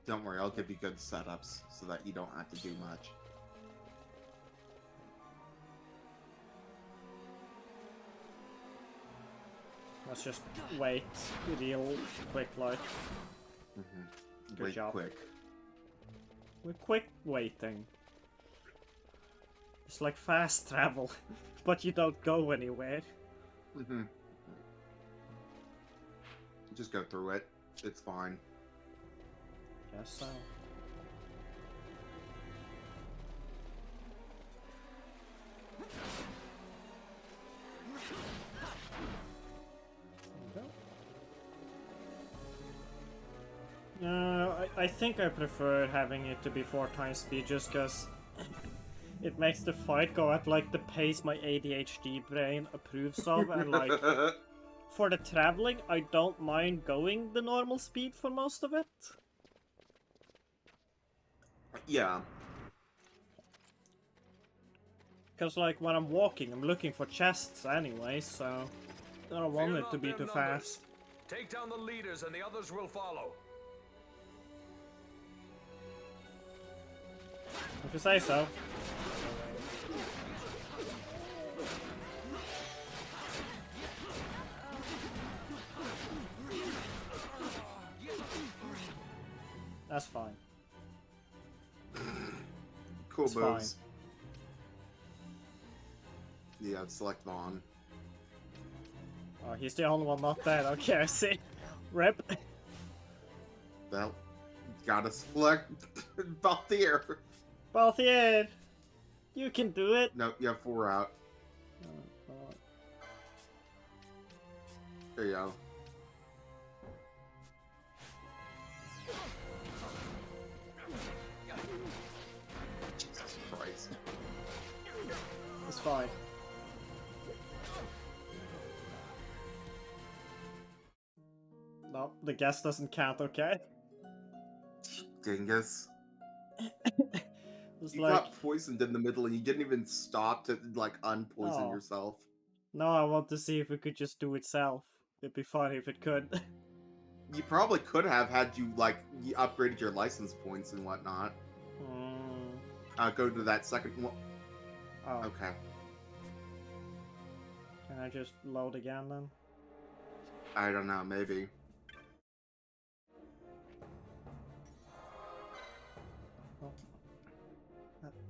Don't worry, I'll give you good setups so that you don't have to do much. Let's just wait real quick, like. Good Wait job. quick. We're quick waiting. It's like fast travel, but you don't go anywhere. Just go through it. It's fine. Guess so. I think I prefer having it to be 4 times speed just because it makes the fight go at like the pace my ADHD brain approves of, and like for the traveling I don't mind going the normal speed for most of it. Yeah. Because like when I'm walking I'm looking for chests anyway, so I don't want it to be too fast. Take down the leaders and the others will follow. If you say so. That's fine. Cool it's moves. Fine. Yeah, select Vaughn. Oh, he's the only one not dead. Okay, I see. Rip. Well, gotta select Balthier. Balthier! You can do it! Nope, you have 4 out. There you go. Jesus Christ. It's fine. No, the guess doesn't count, okay? Dingus. It's You like... got poisoned in the middle and you didn't even stop to, like, unpoison Oh. yourself. No, I want to see if it could just do itself. It'd be fun if it could. You probably could have had you, like, you upgraded your license points and whatnot. Go to that second one. Oh. Okay. Can I just load again then? I don't know, maybe. Oh.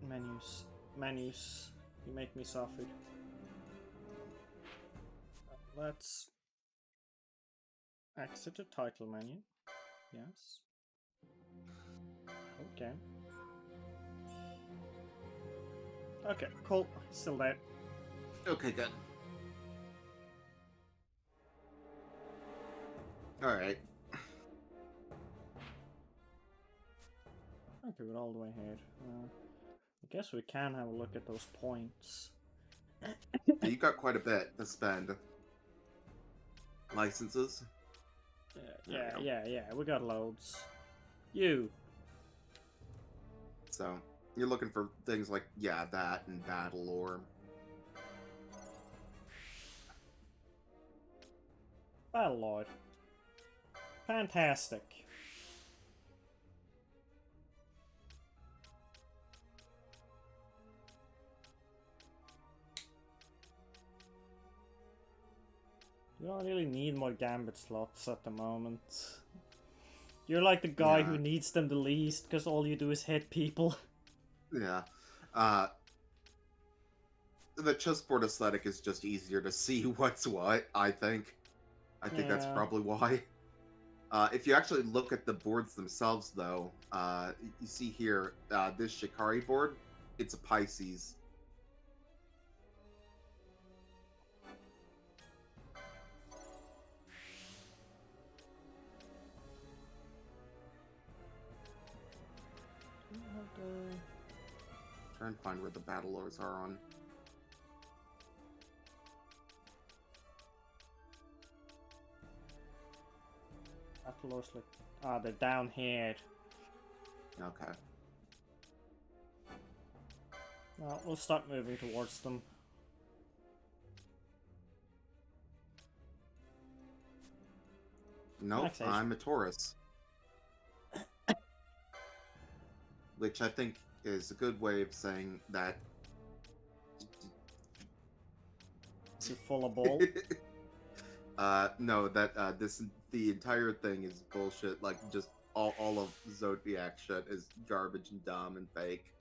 Menus. Menus. You make me suffer. Let's exit the title menu. Yes. Okay. Okay, cool. Still there. Okay, good. Alright. Okay, we're all the way here. I guess we can have a look at those points. You got quite a bit to spend. Licenses? Yeah, we got loads. You. So, you're looking for things like, yeah, that and battle or... Battle Lord. Fantastic. You don't really need more Gambit slots at the moment. You're like the guy who needs them the least, because all you do is hit people. Yeah. The chessboard aesthetic is just easier to see what's what, I think. I think that's probably why. If you actually look at the boards themselves, though, you see here, this Shikari board, it's a Pisces. Try and find where the battle lords are on. Battle lords, like, they're down here. Okay. Well, we'll start moving towards them. Nope, I'm a Taurus. Which I think is a good way of saying that... You're full of bull? No, that the entire thing is bullshit. Like, just all of Zodiac shit is garbage and dumb and fake.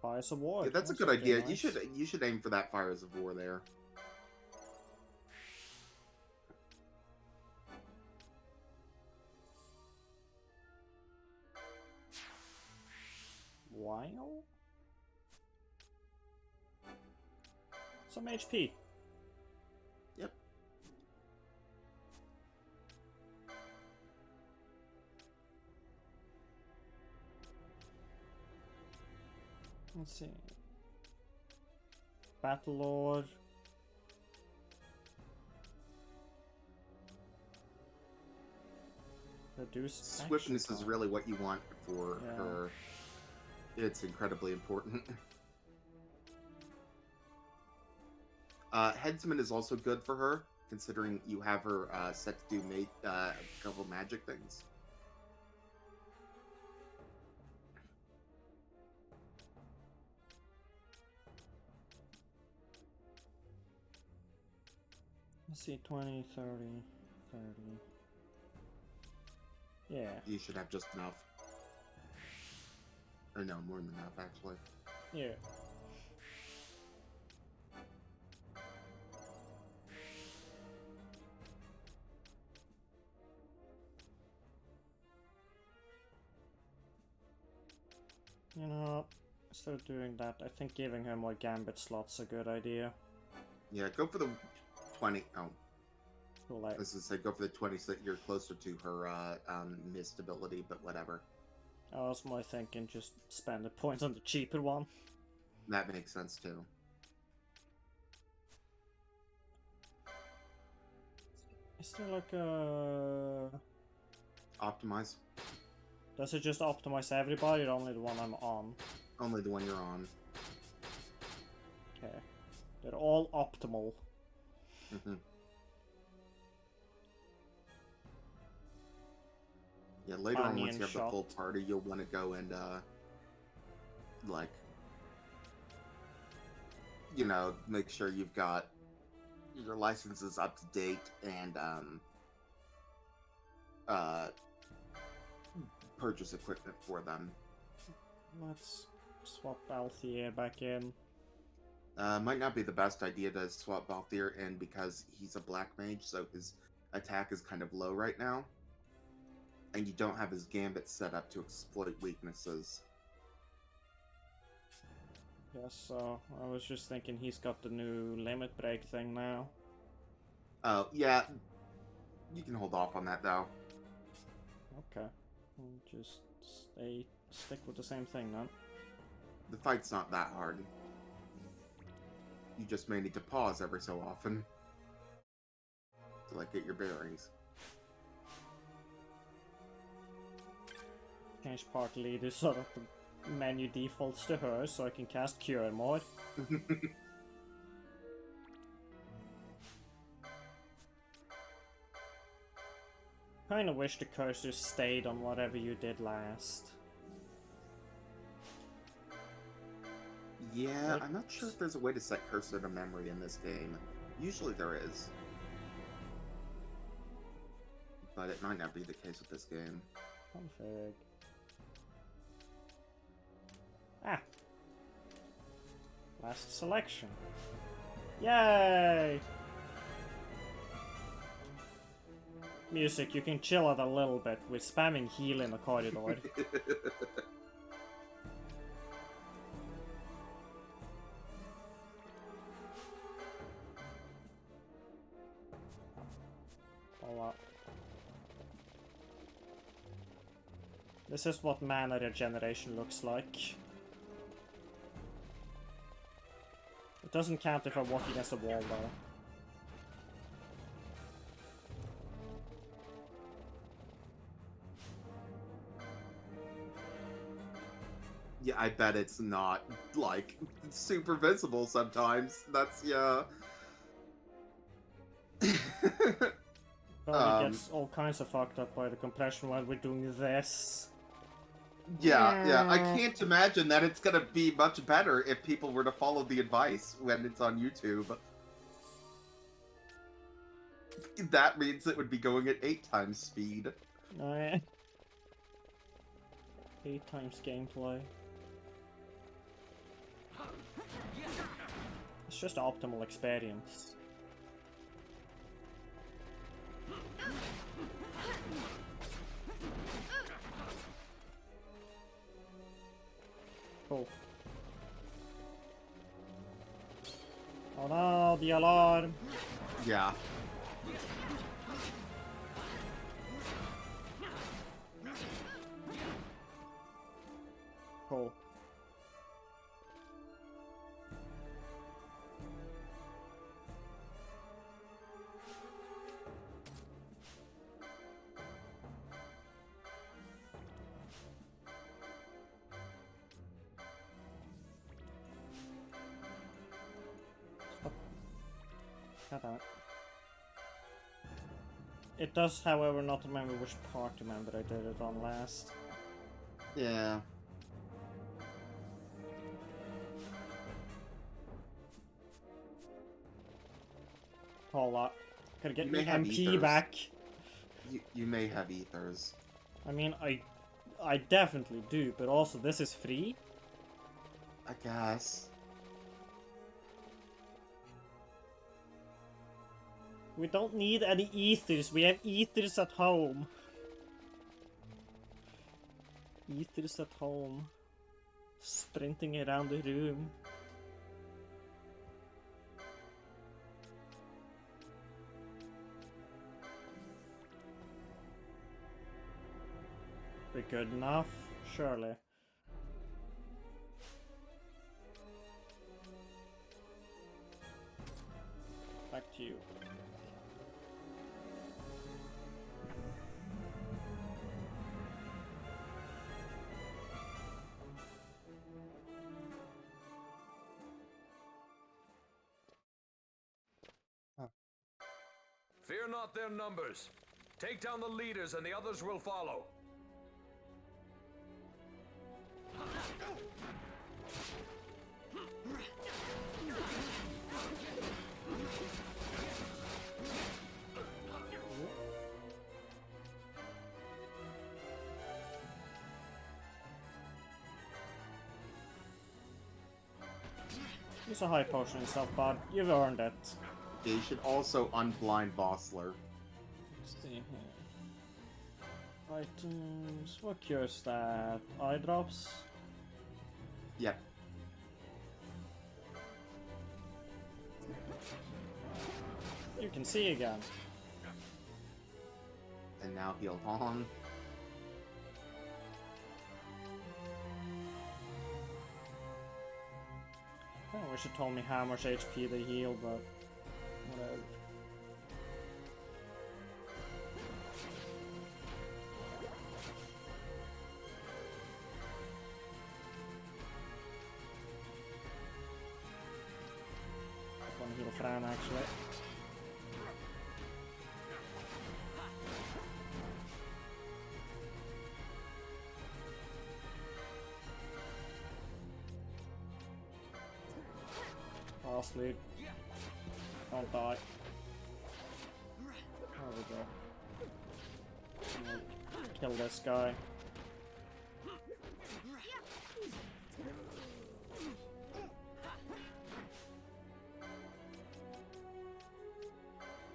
Fires of War. Yeah, that's a good idea. Nice. You should aim for that Fires of War there. while. Some HP. Yep. Let's see. Battle Lord. Reduce Swiftness action is really what you want for Yeah. her. It's incredibly important. Headsman is also good for her, considering you have her set to do a couple magic things. Let's see, 20, 30, 30. Yeah. You should have just enough. Or no, more than enough, actually. Yeah. You know, instead of doing that, I think giving her more gambit slots a good idea. Yeah, go for the 20. Oh. Cool, I was going to say, go for the 20 so that you're closer to her missed ability, but whatever. I was more thinking just spend the points on the cheaper one. That makes sense, too. Is there like a... Optimize. Does it just optimize everybody or only the one I'm on? Only the one you're on. Okay. They're all optimal. Mm-hmm. Yeah, later on, once you have the full party, you'll want to go and, like, you know, make sure you've got your licenses up to date and, purchase equipment for them. Let's swap Balthier back in. Might not be the best idea to swap Balthier in because he's a black mage, so his attack is kind of low right now. And you don't have his gambit set up to exploit weaknesses. Yes, so I was just thinking he's got the new limit break thing now. Oh, yeah. You can hold off on that, though. Okay. Just stick with the same thing, then. The fight's not that hard. You just may need to pause every so often to, like, get your bearings. Change party leader so that the menu defaults to her so I can cast Cure more. Kinda wish the cursor stayed on whatever you did last. Yeah, I'm not sure if there's a way to set cursor to memory in this game. Usually there is. But it might not be the case with this game. Config. Ah! Last selection. Yay! Music, you can chill out a little bit with spamming heal in the corridor. This is what mana regeneration looks like. It doesn't count if I walk against a wall though. Yeah, I bet it's not, like, super visible sometimes. That's, yeah. But it gets all kinds of fucked up by the compression while we're doing this. Yeah, I can't imagine that it's gonna be much better if people were to follow the advice when it's on YouTube. That means it would be going at 8 times speed. 8 times gameplay. It's just optimal experience. Cool. Oh no, the alarm! Yeah. Cool. God damn it. It does, however, not remember which party member I did it on last. Yeah. Hold up. Gotta get You my may have MP ethers. back. You may have ethers. I mean, I definitely do, but also this is free. I guess. We don't need any ethers, we have ethers at home. Ethers at home. Sprinting around the room. Be good enough? Surely. Back to you. Fear not their numbers. Take down the leaders and the others will follow. Use a high potion and stuff, bud. You've earned it. Yeah, you should also unblind Vossler. Let's see here. Items. What cures that? Eye drops? Yep. You can see again. And now heal on. I wish it told me how much HP they heal, but whatever. I want to heal Fran actually. Fast lead. Don't die. There we go. Kill this guy.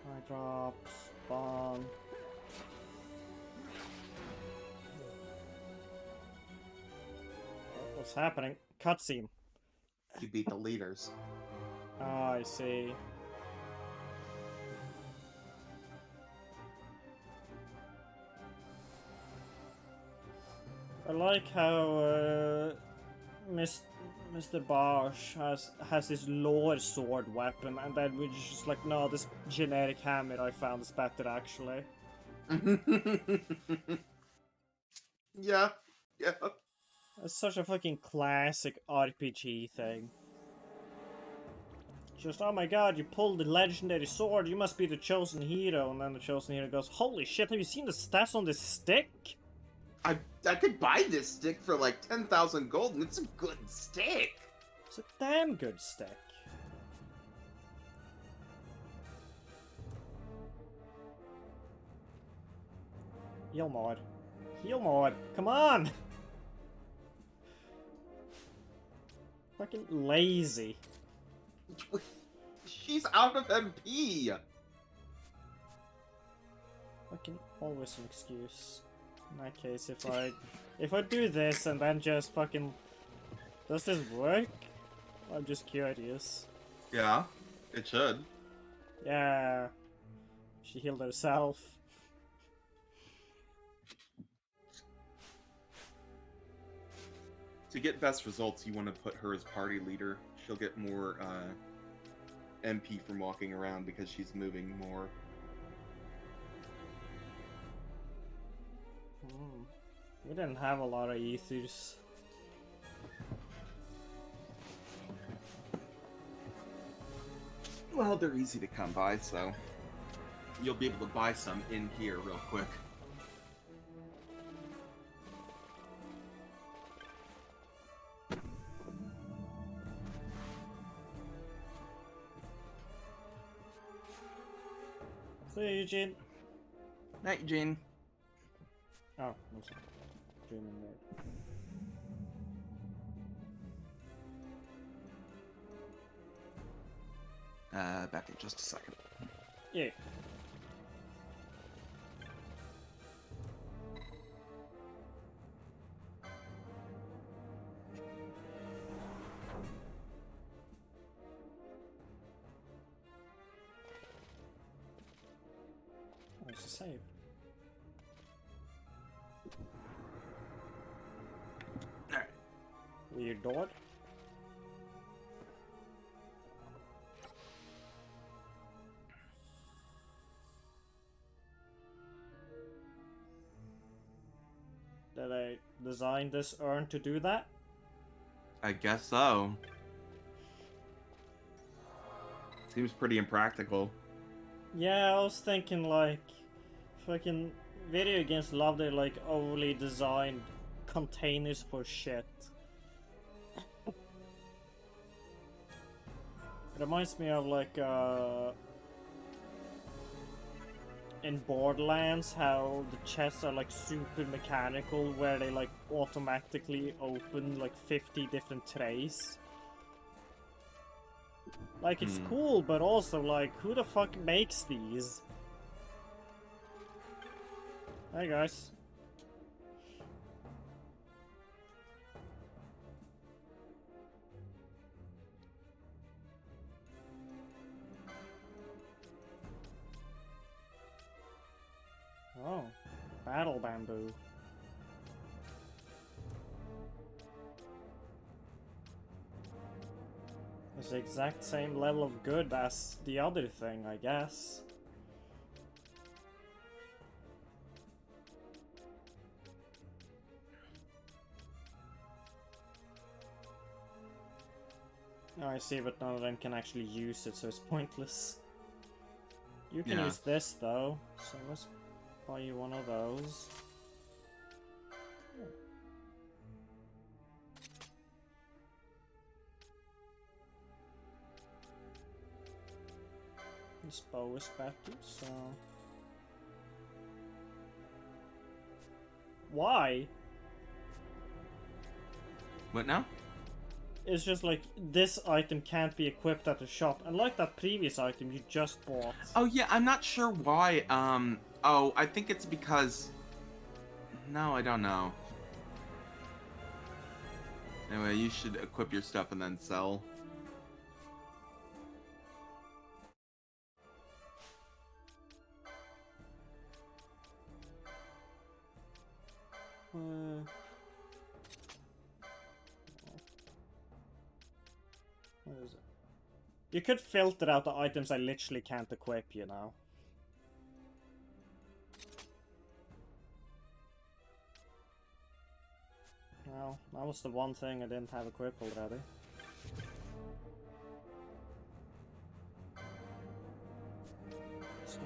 Eye drops. Bomb. What's happening? Cutscene. You beat the leaders. Ah, I see. I like how Mr. Bosch has this lore sword weapon, and then we're just like, no, this generic hammer I found is better actually. Yeah, yeah. It's such a fucking classic RPG thing. Just, oh my god, you pulled the legendary sword, you must be the chosen hero. And then the chosen hero goes, holy shit, have you seen the stats on this stick? I could buy this stick for like 10,000 gold, and it's a good stick. It's a damn good stick. Heal mod. Heal mod. Come on! Fucking lazy. She's out of MP. Fucking always an excuse. In that case, if I do this and then just fucking Does this work? I'm just curious. Yeah, it should. Yeah. She healed herself. To get best results, you want to put her as party leader. She'll get more MP from walking around because she's moving more. We didn't have a lot of ethers. Well, they're easy to come by, so you'll be able to buy some in here real quick. See you, Eugene. Night, Eugene. Oh, no, sorry. Eugene and Nerd. Back in just a second. Yeah. Where's the save? Alright. Weird dog. Did I design this urn to do that? I guess so. Seems pretty impractical. Yeah, I was thinking like, fucking video games love their like overly designed containers for shit. It reminds me of like in Borderlands, how the chests are like super mechanical, where they like automatically open like 50 different trays. Like, it's cool, but also like, who the fuck makes these? Hey guys. Oh, battle bamboo. It's the exact same level of good as the other thing, I guess. Oh, I see, but none of them can actually use it, so it's pointless. You can use this though, so let's buy you one of those. This bow is better, so... Why? What now? It's just like, this item can't be equipped at the shop, unlike that previous item you just bought. Oh yeah, I'm not sure why, oh, I think it's because... No, I don't know. Anyway, you should equip your stuff and then sell. What is it? You could filter out the items I literally can't equip, you know. Well, that was the one thing I didn't have equipped already. So...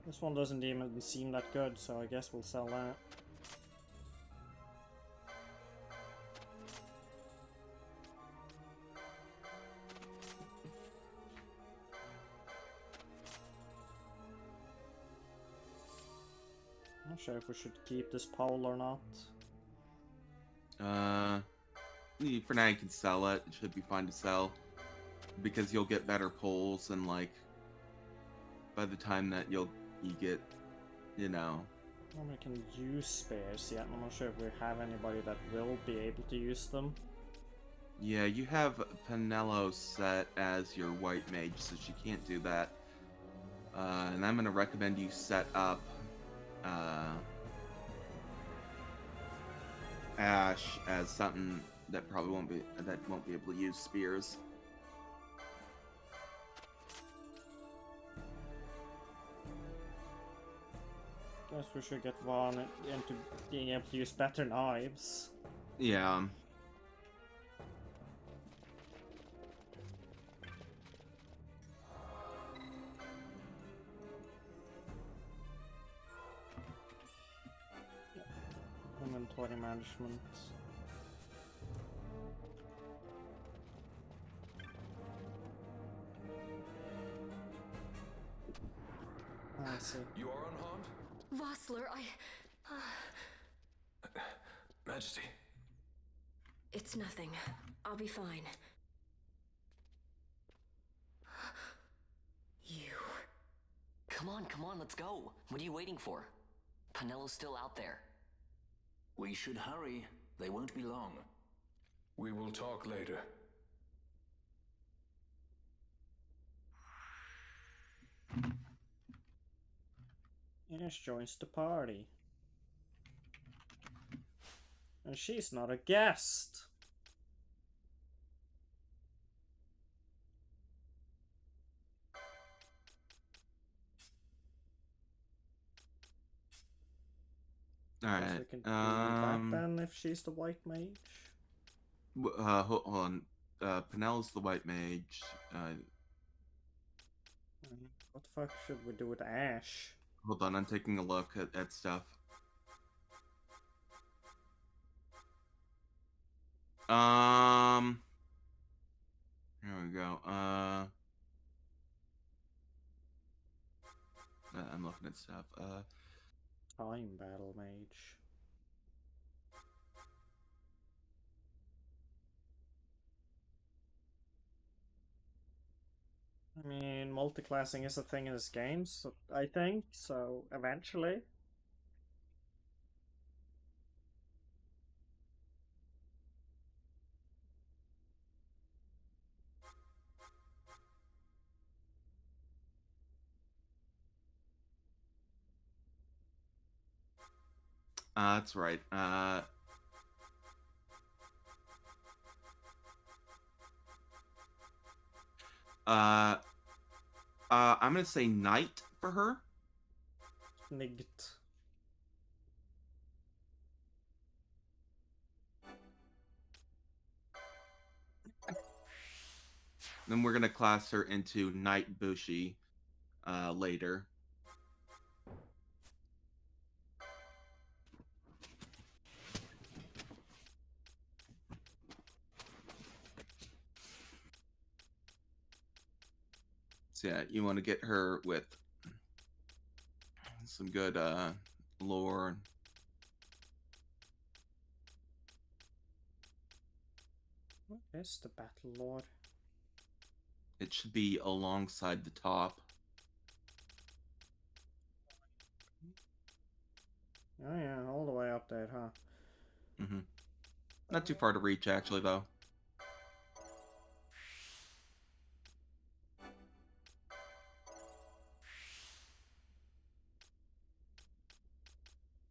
This one doesn't even seem that good, so I guess we'll sell that. Not sure if we should keep this pole or not. For now you can sell it. It should be fine to sell. Because you'll get better poles and like... By the time that you get, you know, Nobody can use spears yet. I'm not sure if we have anybody that will be able to use them. Yeah, you have Penelo set as your white mage, so she can't do that. And I'm gonna recommend you set up Ash as something that probably won't be able to use spears. Guess we should get Vaughn into being able to use better knives. Yeah. Inventory management. I see. You are unharmed? Vossler, Majesty. It's nothing. I'll be fine. You. Come on, let's go. What are you waiting for? Penelo's still out there. We should hurry. They won't be long. We will talk later. Ash joins the party. And she's not a guest. Alright. We can do that then if she's the white mage. Hold on. Penelo's the white mage. What the fuck should we do with Ash? Hold on, I'm taking a look at stuff. Here we go. I'm looking at stuff. Time battle mage. I mean, multiclassing is a thing in this game, so I think, so eventually. That's right. I'm gonna say knight for her. Nigt. Then we're gonna class her into Knight Bushi later. So yeah, you want to get her with some good lore. What is the Battle Lord? It should be alongside the top. Oh yeah, all the way up there, huh? Mm-hmm. Not too far to reach, actually, though.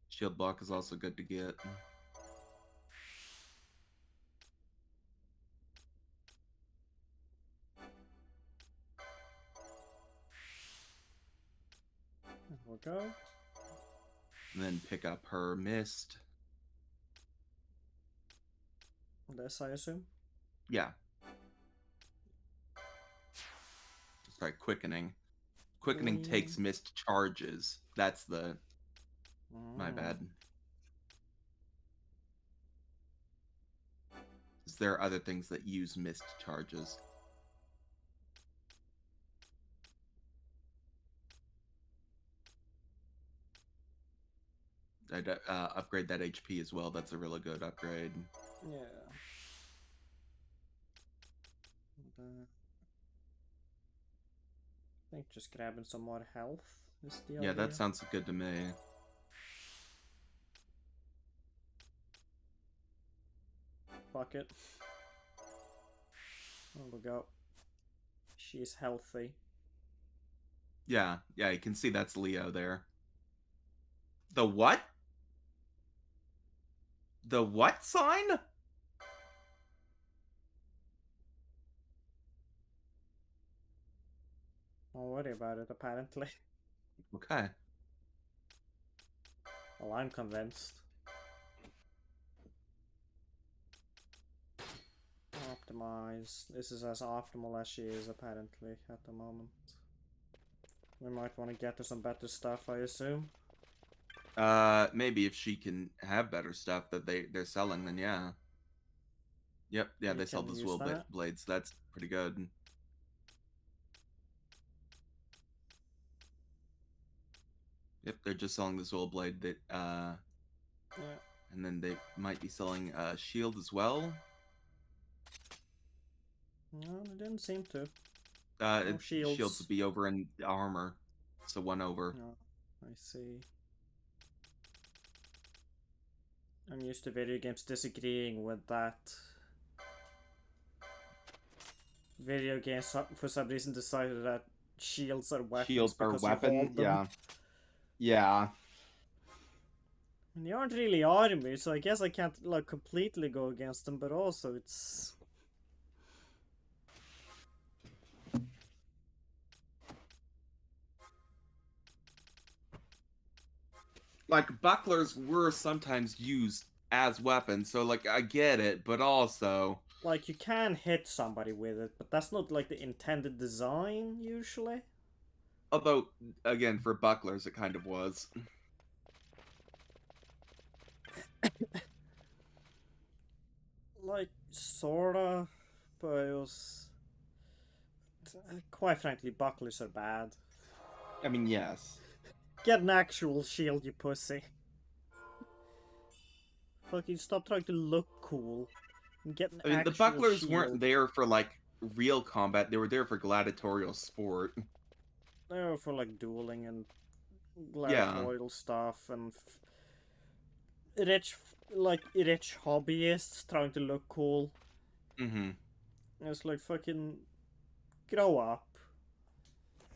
Shield block is also good to get. There we go. And then pick up her mist. This, I assume? Yeah. Sorry, quickening. Quickening takes mist charges. That's the... My bad. There are other things that use mist charges. I'd upgrade that HP as well. That's a really good upgrade. Yeah. I think just grabbing some more health is the idea. Yeah, that sounds good to me. fuck it. There we go. She's healthy. Yeah, you can see that's Leo there. The what? The what sign? Don't worry about it, apparently. Okay. Well, I'm convinced. Optimize. This is as optimal as she is, apparently, at the moment. We might want to get her some better stuff, I assume. Maybe if she can have better stuff that they're selling, then yeah. Yep, yeah, they sell the Zwill blades. That's pretty good. Yep, they're just selling the Zwill blade. That yeah. And then they might be selling a shield as well. No, they didn't seem to. No shields. Shields would be over in armor, so one over. Oh, I see. I'm used to video games disagreeing with that. Video games, for some reason, decided that shields are weapons. Shields are weapons, yeah. Yeah. And they aren't really army, so I guess I can't like completely go against them, but also it's... Like, bucklers were sometimes used as weapons, so, like, I get it, but also... Like, you can hit somebody with it, but that's not, like, the intended design, usually. Although, again, for bucklers, it kind of was. Like, sorta, but it was... Quite frankly, bucklers are bad. I mean, yes. Get an actual shield, you pussy. Fucking stop trying to look cool. And get an the bucklers weren't there for, like, real combat. They were there for gladiatorial sport. They were for, like, dueling and gladiatorial stuff and rich hobbyists trying to look cool. Mm-hmm. It's like, fucking grow up.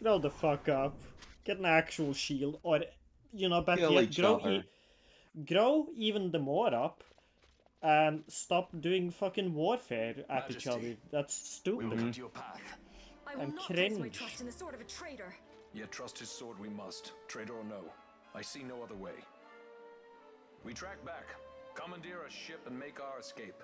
Grow the fuck up. Get an actual shield, or, you know, better yet, grow even the more up, and stop doing fucking warfare at each other. That's stupid. Your path. I will I'm not place my cringe. trust in the sword of a traitor. Yet trust his sword we must, traitor or no. I see no other way. We track back, commandeer a ship, and make our escape.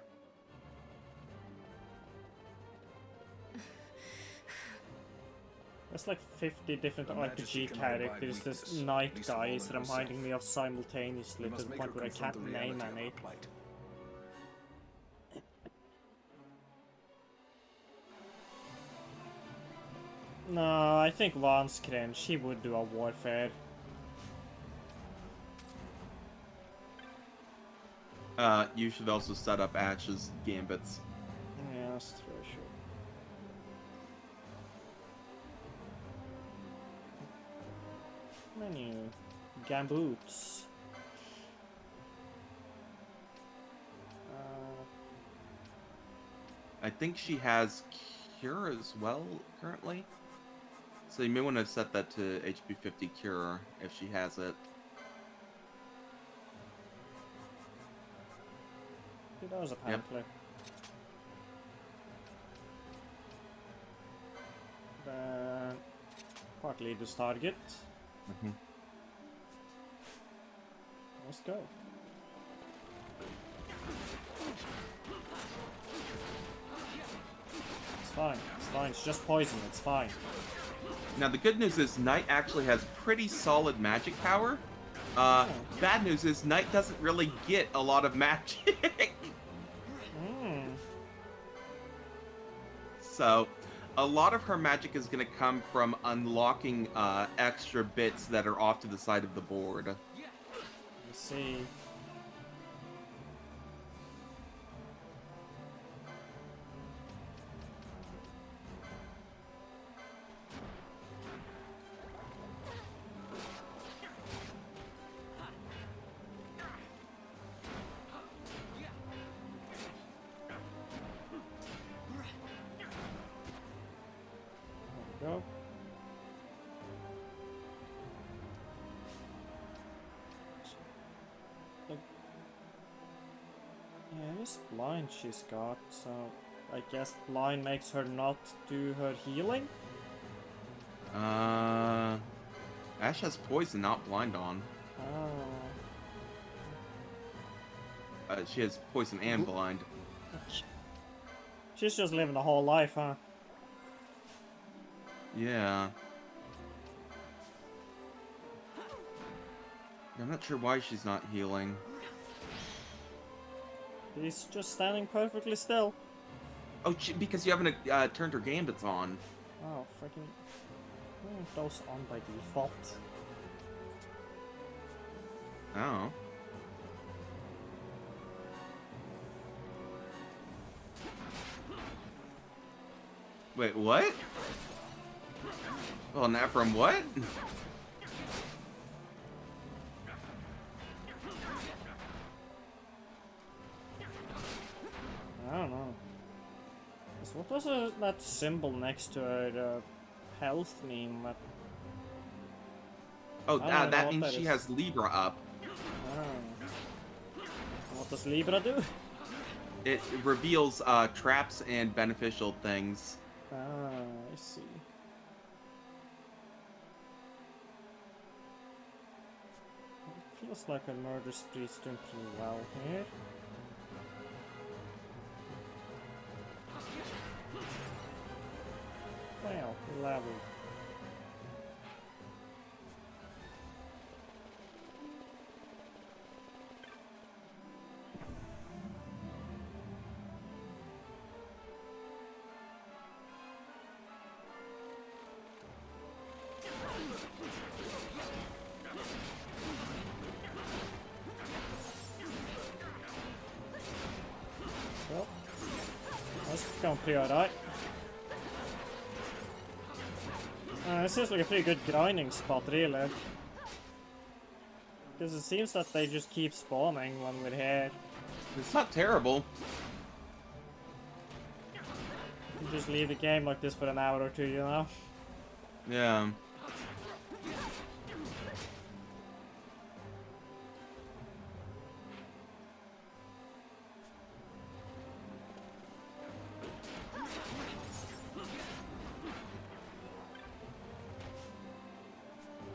There's like 50 different RPG characters. This knight guy is reminding me of simultaneously to the point where I can't name any. No, I think Vaughn's cringe. He would do a warfare. You should also set up Ash's gambits. Yeah, that's true, sure. Menu. Gamboots. I think she has Cure as well, currently. So you may want to set that to HP 50 Cure, if she has it. He does, apparently. Then... Park leader's target. Mm-hmm. Let's go. It's fine. It's fine. It's just poison. It's fine. Now, the good news is Knight actually has pretty solid magic power. Bad news is Knight doesn't really get a lot of magic. So, a lot of her magic is going to come from unlocking extra bits that are off to the side of the board. Let's see. go. Look. Yeah, this blind she's got, so I guess blind makes her not do her healing? Ash has poison, not blind on. Oh. She has poison and blind. She's just living the whole life, huh? Yeah. I'm not sure why she's not healing. She's just standing perfectly still. Oh, because you haven't turned her gambits on. Oh, freaking... those on by default. Oh. Wait, what? Well, not from what? I don't know. What was that symbol next to her health meme? Oh, that means she has Libra up. Oh. What does Libra do? It reveals traps and beneficial things. Ah, I see. It feels like a murder spree's doing pretty well here. Well, level. Well, that's going pretty alright. This seems like a pretty good grinding spot, really. Because it seems that they just keep spawning when we're here. It's not terrible. You just leave the game like this for an hour or two, you know? Yeah.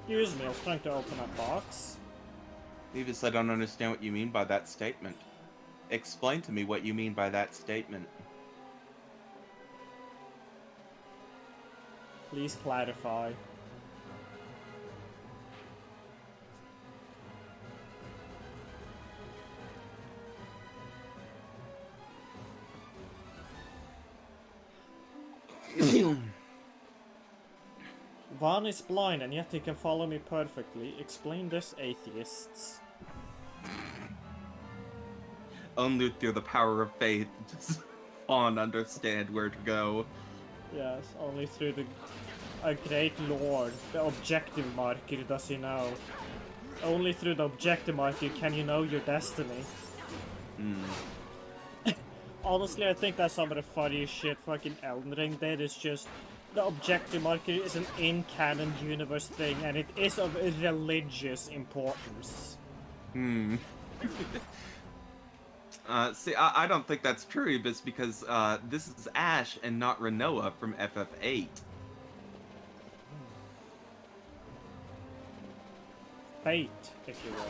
Excuse me, I was trying to open a box. Levis, I don't understand what you mean by that statement. Explain to me what you mean by that statement. Please clarify. Van is blind and yet he can follow me perfectly. Explain this, atheists. Only through the power of faith does Vaughn understand where to go. Yes, only through a great lord, the objective marker, does he know. Only through the objective marker can you know your destiny. Honestly, I think that's some of the funniest shit fucking Elden Ring did. It's just the objective marker is an in-canon universe thing, and it is of religious importance. See, I don't think that's true, but it's because this is Ash and not Rinoa from FF8. Fate, if you will.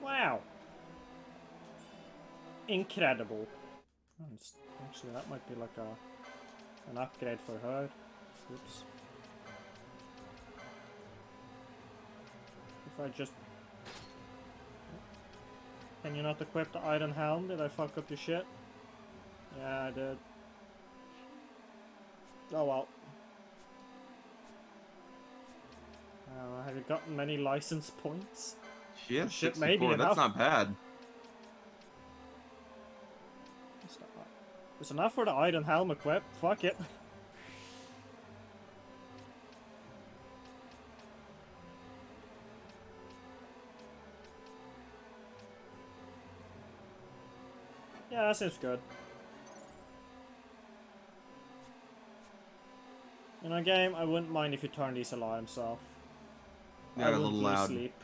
Wow. Incredible. Actually, that might be like an upgrade for her. Oops. If I just... Can you not equip the Iron Helm? Did I fuck up your shit? Yeah, I did. Oh well. Have you gotten many license points? She has Shit, 64, maybe that's enough. not bad. It's enough for the Iron Helm equip. Fuck it. Yeah, that seems good. In a game, I wouldn't mind if you turn these alarms off. Yeah, a little loud. Sleep.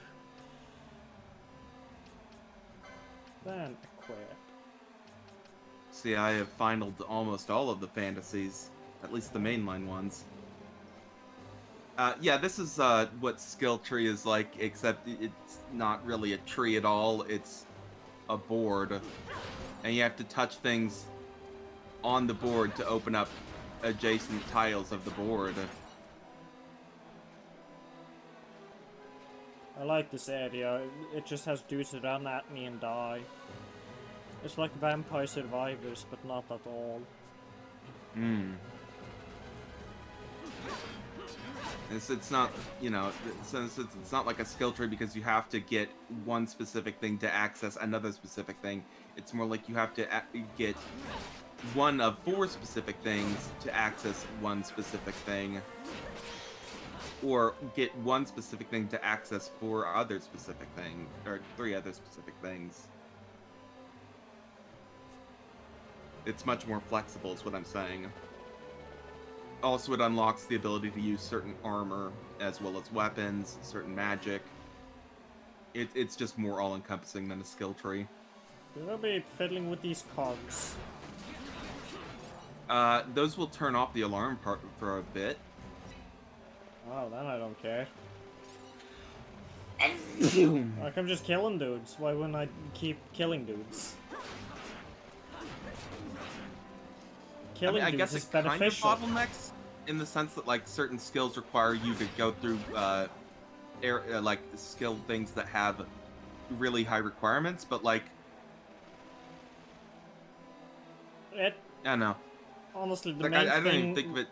Then equip. See, I have finaled almost all of the fantasies, at least the mainline ones. Yeah, this is what skill tree is like, except it's not really a tree at all. It's a board, and you have to touch things on the board to open up adjacent tiles of the board. I like this area. It just has dudes that run at me and die. It's like Vampire Survivors, but not at all. It's not, you know, it's not like a skill tree because you have to get one specific thing to access another specific thing. It's more like you have to get one of 4 specific things to access one specific thing. Or get one specific thing to access 4 other specific things, or 3 other specific things. It's much more flexible, is what I'm saying. Also, it unlocks the ability to use certain armor, as well as weapons, certain magic. It's just more all-encompassing than a skill tree. We'll be fiddling with these cogs. Those will turn off the alarm part for a bit. Oh, then I don't care. Like, I'm just killing dudes. Why wouldn't I keep killing dudes? Killing I dudes guess is it kind of beneficial. bottlenecks in the sense that like certain skills require you to go through like skill things that have really high requirements, but like I don't know. Honestly, the like main I don't thing... even think of it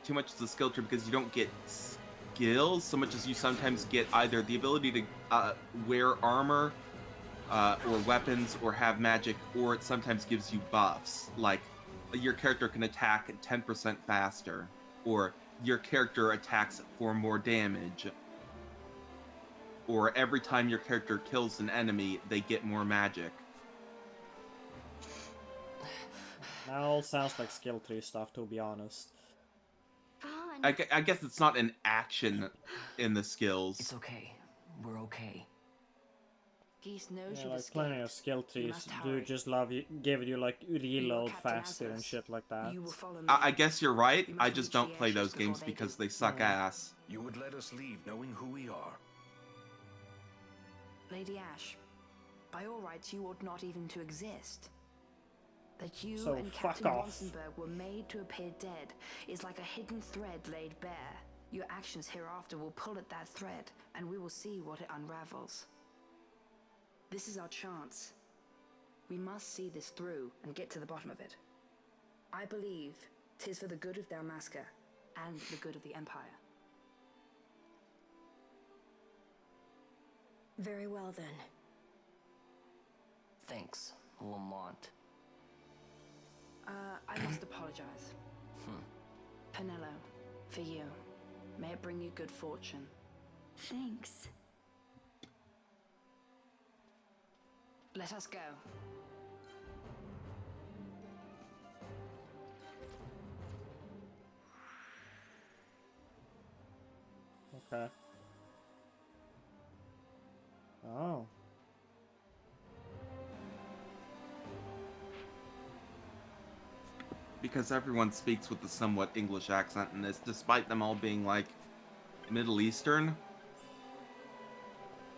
too much as a skill tree because you don't get skills so much as you sometimes get either the ability to wear armor or weapons or have magic, or it sometimes gives you buffs, like your character can attack 10% faster, or your character attacks for more damage, or every time your character kills an enemy, they get more magic. That all sounds like skill tree stuff, to be honest. I guess it's not an action in the skills. It's okay. We're okay. Geese knows Yeah, you've like escaped. plenty of skill trees must do hurry. just love you, give you like reload Captain faster and Atlas. shit like that. You will follow me. I guess you're right. You I must just reach don't the play airships those games before they because do. they suck ass. You would let us leave knowing who we are. Lady Ash, by all rights, you ought not even to exist. That you So and fuck Captain off. Ronsenberg were made to appear dead is like a hidden thread laid bare. Your actions hereafter will pull at that thread, and we will see what it unravels. This is our chance. We must see this through and get to the bottom of it. I believe 'tis for the good of Dalmasca and the good of the Empire. Very well then. Thanks, Lamont. I must apologize. Penelo, for you. May it bring you good fortune. Thanks. Let us go. Okay. Oh. Because everyone speaks with a somewhat English accent in this, despite them all being like Middle Eastern.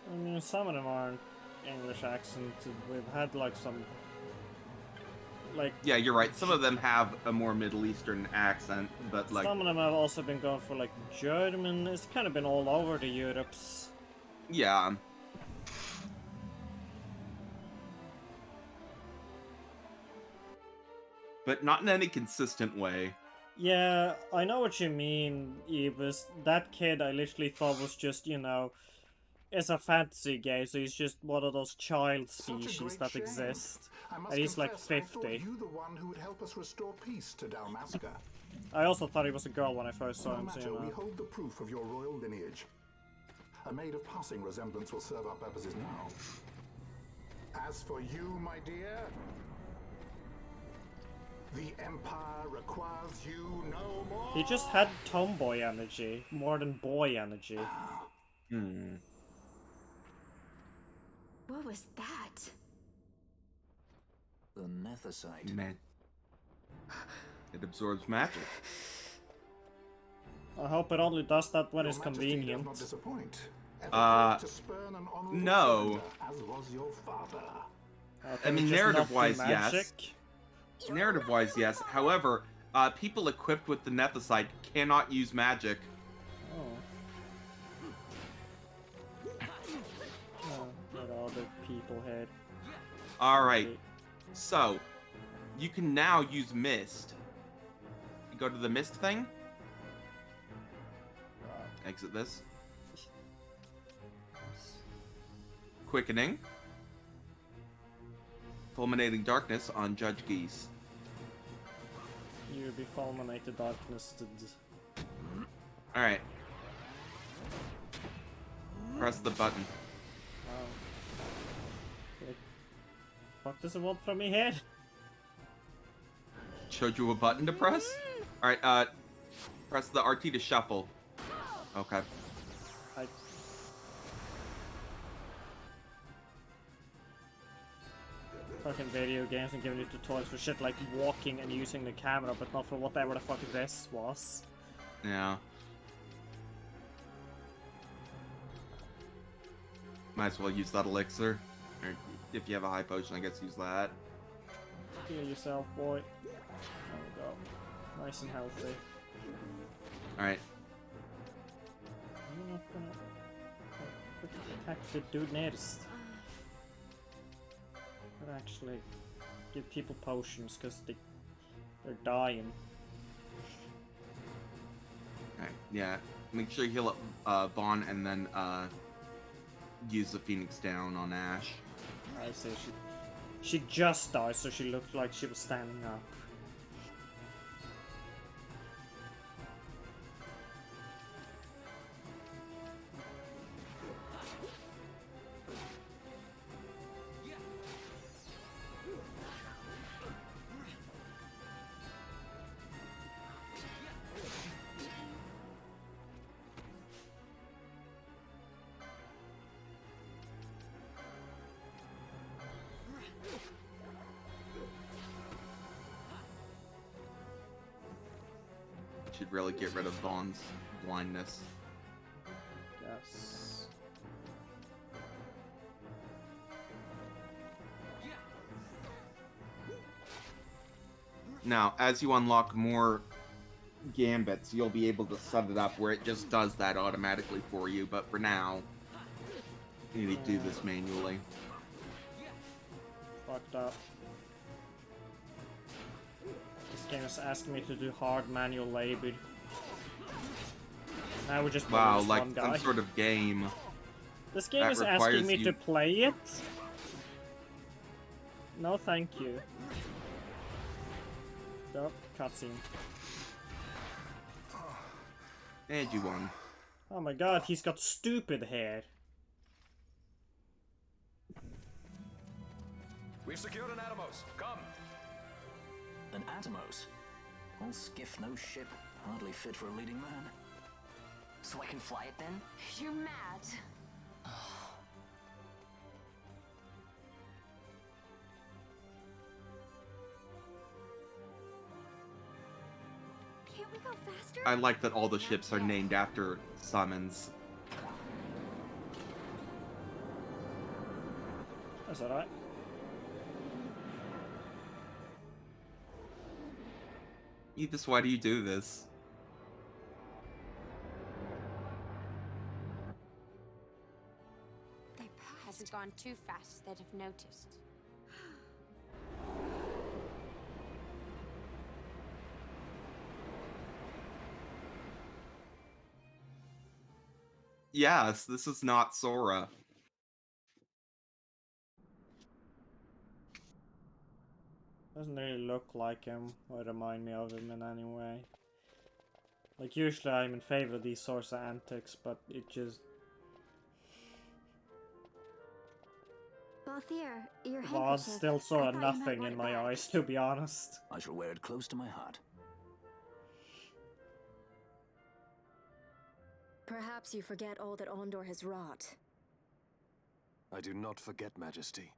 I mean, some of them aren't English accents. We've had like some, like Yeah, you're right. Some of them have a more Middle Eastern accent, but like some of them have also been going for like German. It's kind of been all over the Europes. yeah. But not in any consistent way. Yeah, I know what you mean, Ebus. That kid I literally thought was just, you know, it's a fantasy game, so he's just one of those child species that exist. And he's like confess, I thought 50. you the one who would help us restore peace to Dalmasca. I also thought he was a girl when I first saw No him, so matter, you we know. hold the proof of your royal lineage. A maid of passing resemblance will serve our purposes now. As for you, my dear, The Empire requires you no more. He just had tomboy energy, more than boy energy. What was that? The Nethicite. Man. It absorbs magic. I hope it only does that when Your it's Majesty convenient. does not disappoint. Ever to spurn an honorable no. surrender, as was your father. I mean, narrative-wise, yes. Narrative-wise, yes. However, people equipped with the Nethicite cannot use magic. Oh, what other people had. Alright, so, you can now use Mist. You go to the Mist thing. Exit this. Quickening. Fulminating Darkness on Judge Geese. You will be fulminated darkness. Alright. Press the button. What the fuck does it want from me here? Showed you a button to press? Alright, press the RT to shuffle. Okay. Fucking video games and giving you tutorials for shit like walking and using the camera, but not for whatever the fuck this was. Yeah. Might as well use that elixir. Or if you have a high potion, I guess use that. Heal yourself, boy. There we go. Nice and healthy. Alright. I'm not gonna attack the dude nearest. But actually give people potions because they're dying. Alright, yeah. Make sure you heal up Vaughn and then use the Phoenix down on Ash. I see. She just died, so she looked like she was standing up. Should really get rid of Vaughn's blindness. Yes. Now, as you unlock more gambits, you'll be able to set it up where it just does that automatically for you, but for now, you need to do this manually. Fucked up. This game is asking me to do hard manual labor. Now we're just Wow, this like one guy. some sort of game. This game that is asking requires me you- to play it? No, thank you. Nope, cutscene. And you won. Oh my god, he's got stupid hair. We've secured an Atomos. Come. An Atomos? All skiff, no ship. Hardly fit for a leading man. So I can fly it then? You're mad. Can't we go faster? I like that all the ships are named after summons. That's alright. Ethos, why do you do this? They hasn't gone too fast, they'd have noticed. Yes, this is not Sora. Doesn't really look like him or remind me of him in any way. Like, usually I'm in favor of these sorts of antics, but it just... Balthier, your Well, I handkerchief. still I saw thought you might nothing want in it my back. eyes, to be honest. I shall wear it close to my heart. Perhaps you forget all that Ondor has wrought. I do not forget, Majesty.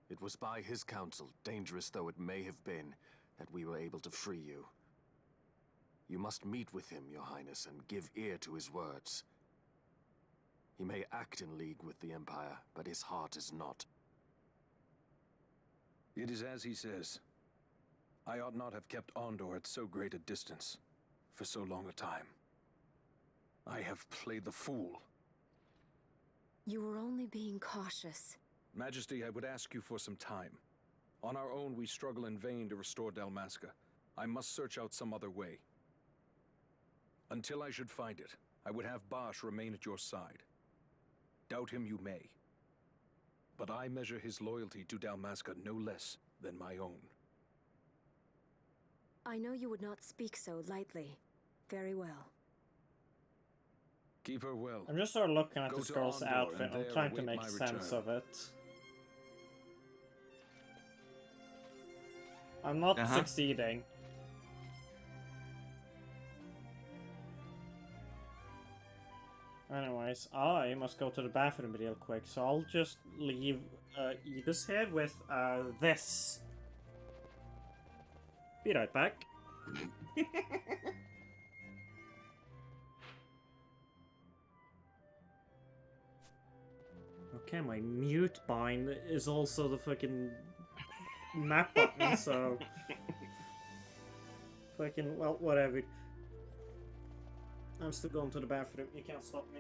It was by his counsel, dangerous though it may have been, that we were able to free you. You must meet with him, Your Highness, and give ear to his words. He may act in league with the Empire, but his heart is not. It is as he says. I ought not have kept Ondor at so great a distance for so long a time. I have played the fool. You were only being cautious. Majesty, I would ask you for some time. On our own, we struggle in vain to restore Dalmasca. I must search out some other way. Until I should find it, I would have Basch remain at your side. Doubt him you may. But I measure his loyalty to Dalmasca no less than my own. I know you would not speak so lightly. Very well. Keep her well. I'm just sort of looking at Go this to girl's Ondor, outfit. and I'm there trying to await make my sense return. of it. I'm not succeeding. Anyways, I must go to the bathroom real quick, so I'll just leave Edis here with this. Be right back. Okay, my mute bind is also the fucking map button, so fucking, well, whatever. I'm still going to the bathroom, you can't stop me.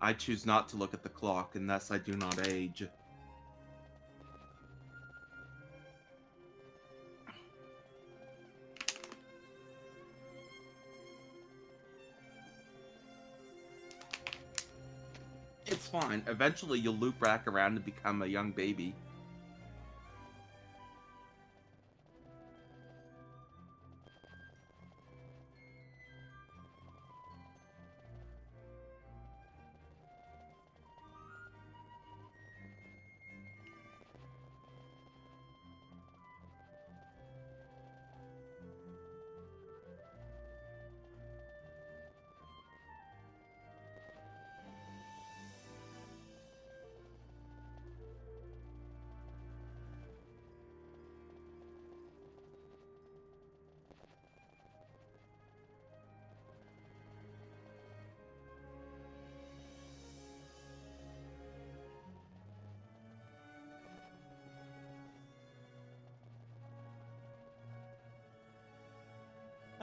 I choose not to look at the clock, and thus I do not age. It's fine. Eventually you'll loop back around and become a young baby.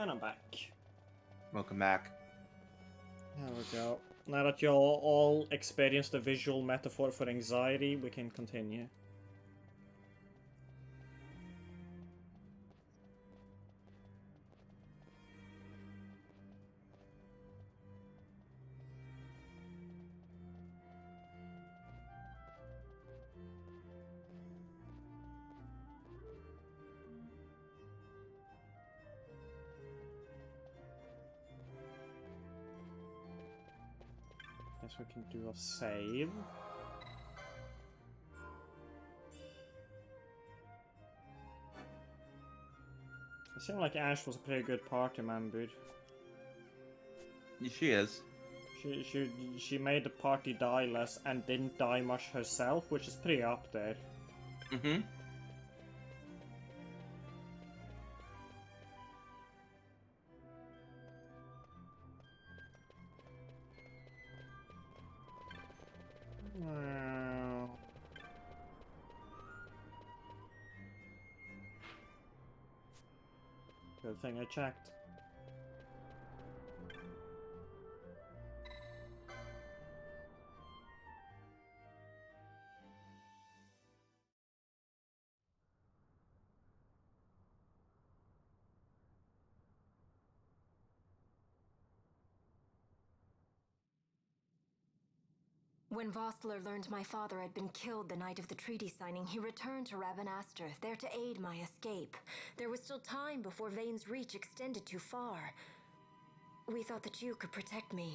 And I'm back. Welcome back. There we go. Now that you all experienced the visual metaphor for anxiety, we can continue. Guess we can do a save. It seemed like Ash was a pretty good party member. She is. She made the party die less and didn't die much herself, which is pretty up there. Mm-hmm. Good thing I checked. When Vossler learned my father had been killed the night of the treaty signing, he returned to Rabanastre, there to aid my escape. There was still time before Vane's reach extended too far. We thought that you could protect me.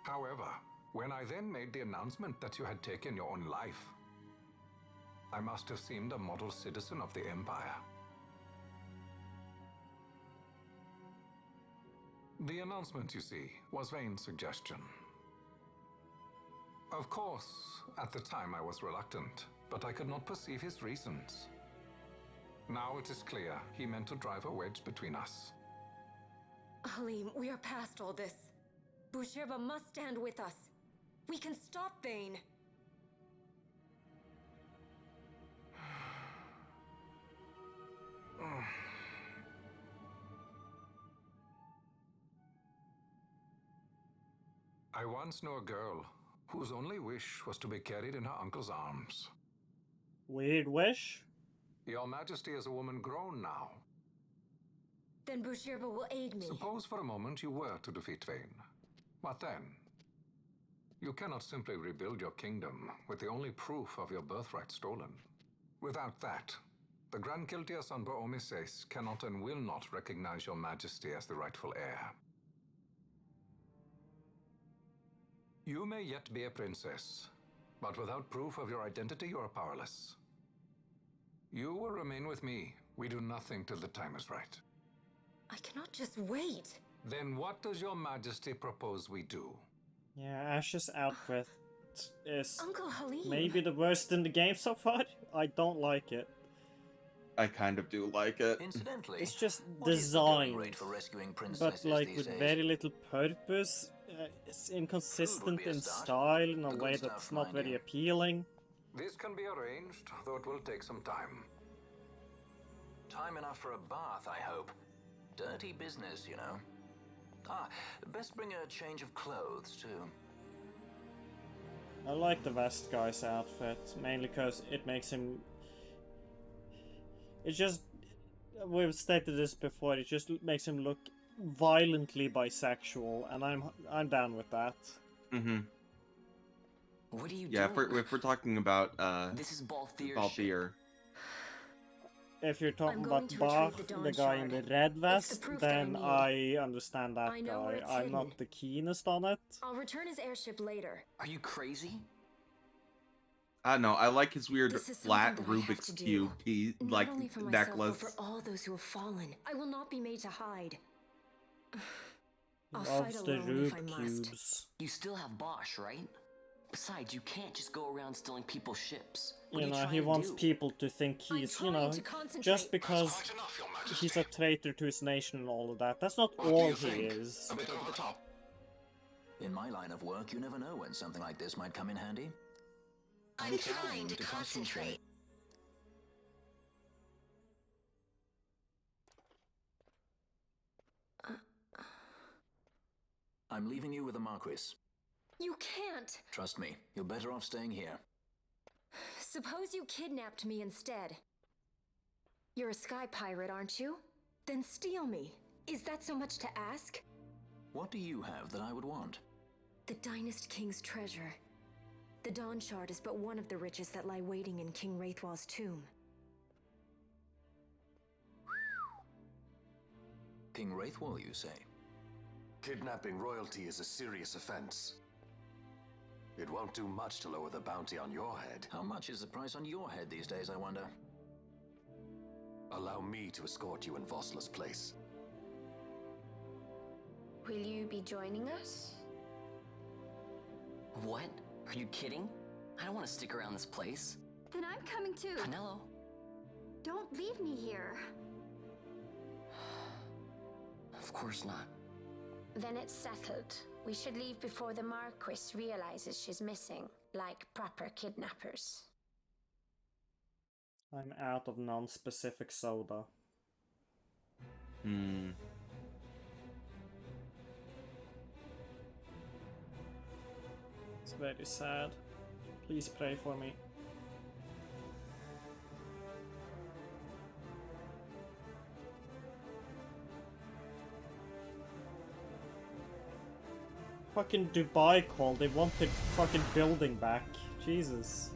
However, when I then made the announcement that you had taken your own life, I must have seemed a model citizen of the Empire. The announcement, you see, was Vane's suggestion. Of course, at the time I was reluctant, but I could not perceive his reasons. Now it is clear he meant to drive a wedge between us. Halim, we are past all this. Bushirba must stand with us. We can stop Vane. I once knew a girl whose only wish was to be carried in her uncle's arms. Weird wish? Your Majesty is a woman grown now. Then Bushirba will aid me. Suppose for a moment you were to defeat Vane. What then? You cannot simply rebuild your kingdom with the only proof of your birthright stolen. Without that, the Grand Kiltias on Bo-Omises cannot and will not recognize your Majesty as the rightful heir. You may yet be a princess, but without proof of your identity, you are powerless. You will remain with me. We do nothing till the time is right. I cannot just wait. Then what does your Majesty propose we do? Yeah, Ash's outfit is Uncle Halim. maybe the worst in the game so far. I don't like it. I kind of do like it. Incidentally, It's just what is the going designed, rate for rescuing but princesses like these with days? very little purpose. It's inconsistent be a in start. style in a The good way stuff, that's not mind very you. appealing. This can be arranged, though it will take some time. Time enough for a bath, I hope. Dirty business, you know. Ah, best bring a change of clothes, too. I like the West guy's outfit, mainly because it makes him... It just... We've stated this before, it just makes him look violently bisexual, and I'm down with that. Mm-hmm. What are you Yeah, doing? if we're talking about, This is Balthier. Balthier. If you're talking I'm going about to Bach, retrieve the the Dawn guy in the Shard. red It's the vest, proof that I then need. I understand that I know where guy. it's I'm hidden. not the keenest on it. I'll return his airship later. Are you crazy? I don't know, I like his weird This is flat something that I have Rubik's to do. Cube piece, Not like only for myself, but necklace. for all those who have fallen. I will not be made to hide. I'll Loves fight the alone if I Rube must. cubes. You still have Bosch, right? Besides, you can't just go around stealing people's ships. What You are know, trying he to wants do? people to think he's, you know, trying to concentrate. just because he's a traitor to his nation and all of that. That's not all he is. A bit over the top. In my line of work, you never know when something like this might come in handy. I'm trying to concentrate. I'm leaving you with the Marquis. You can't. Trust me, you're better off staying here. Suppose you kidnapped me instead. You're a sky pirate, aren't you? Then steal me. Is that so much to ask? What do you have that I would want? The Dynast King's treasure. The Dawn Shard is but one of the riches that lie waiting in King Wraithwall's tomb. King Wraithwall, you say? Kidnapping royalty is a serious offense. It won't do much to lower the bounty on your head. How much is the price on your head these days, I wonder? Allow me to escort you in Vossler's place. Will you be joining us? What? Are you kidding? I don't want to stick around this place. Then I'm coming too. Penelo? Don't leave me here. Of course not. Then it's settled. We should leave before the Marquis realizes she's missing, like proper kidnappers. I'm out of non-specific soda. It's very sad. Please pray for me. Fucking Dubai called. They want the fucking building back. Jesus.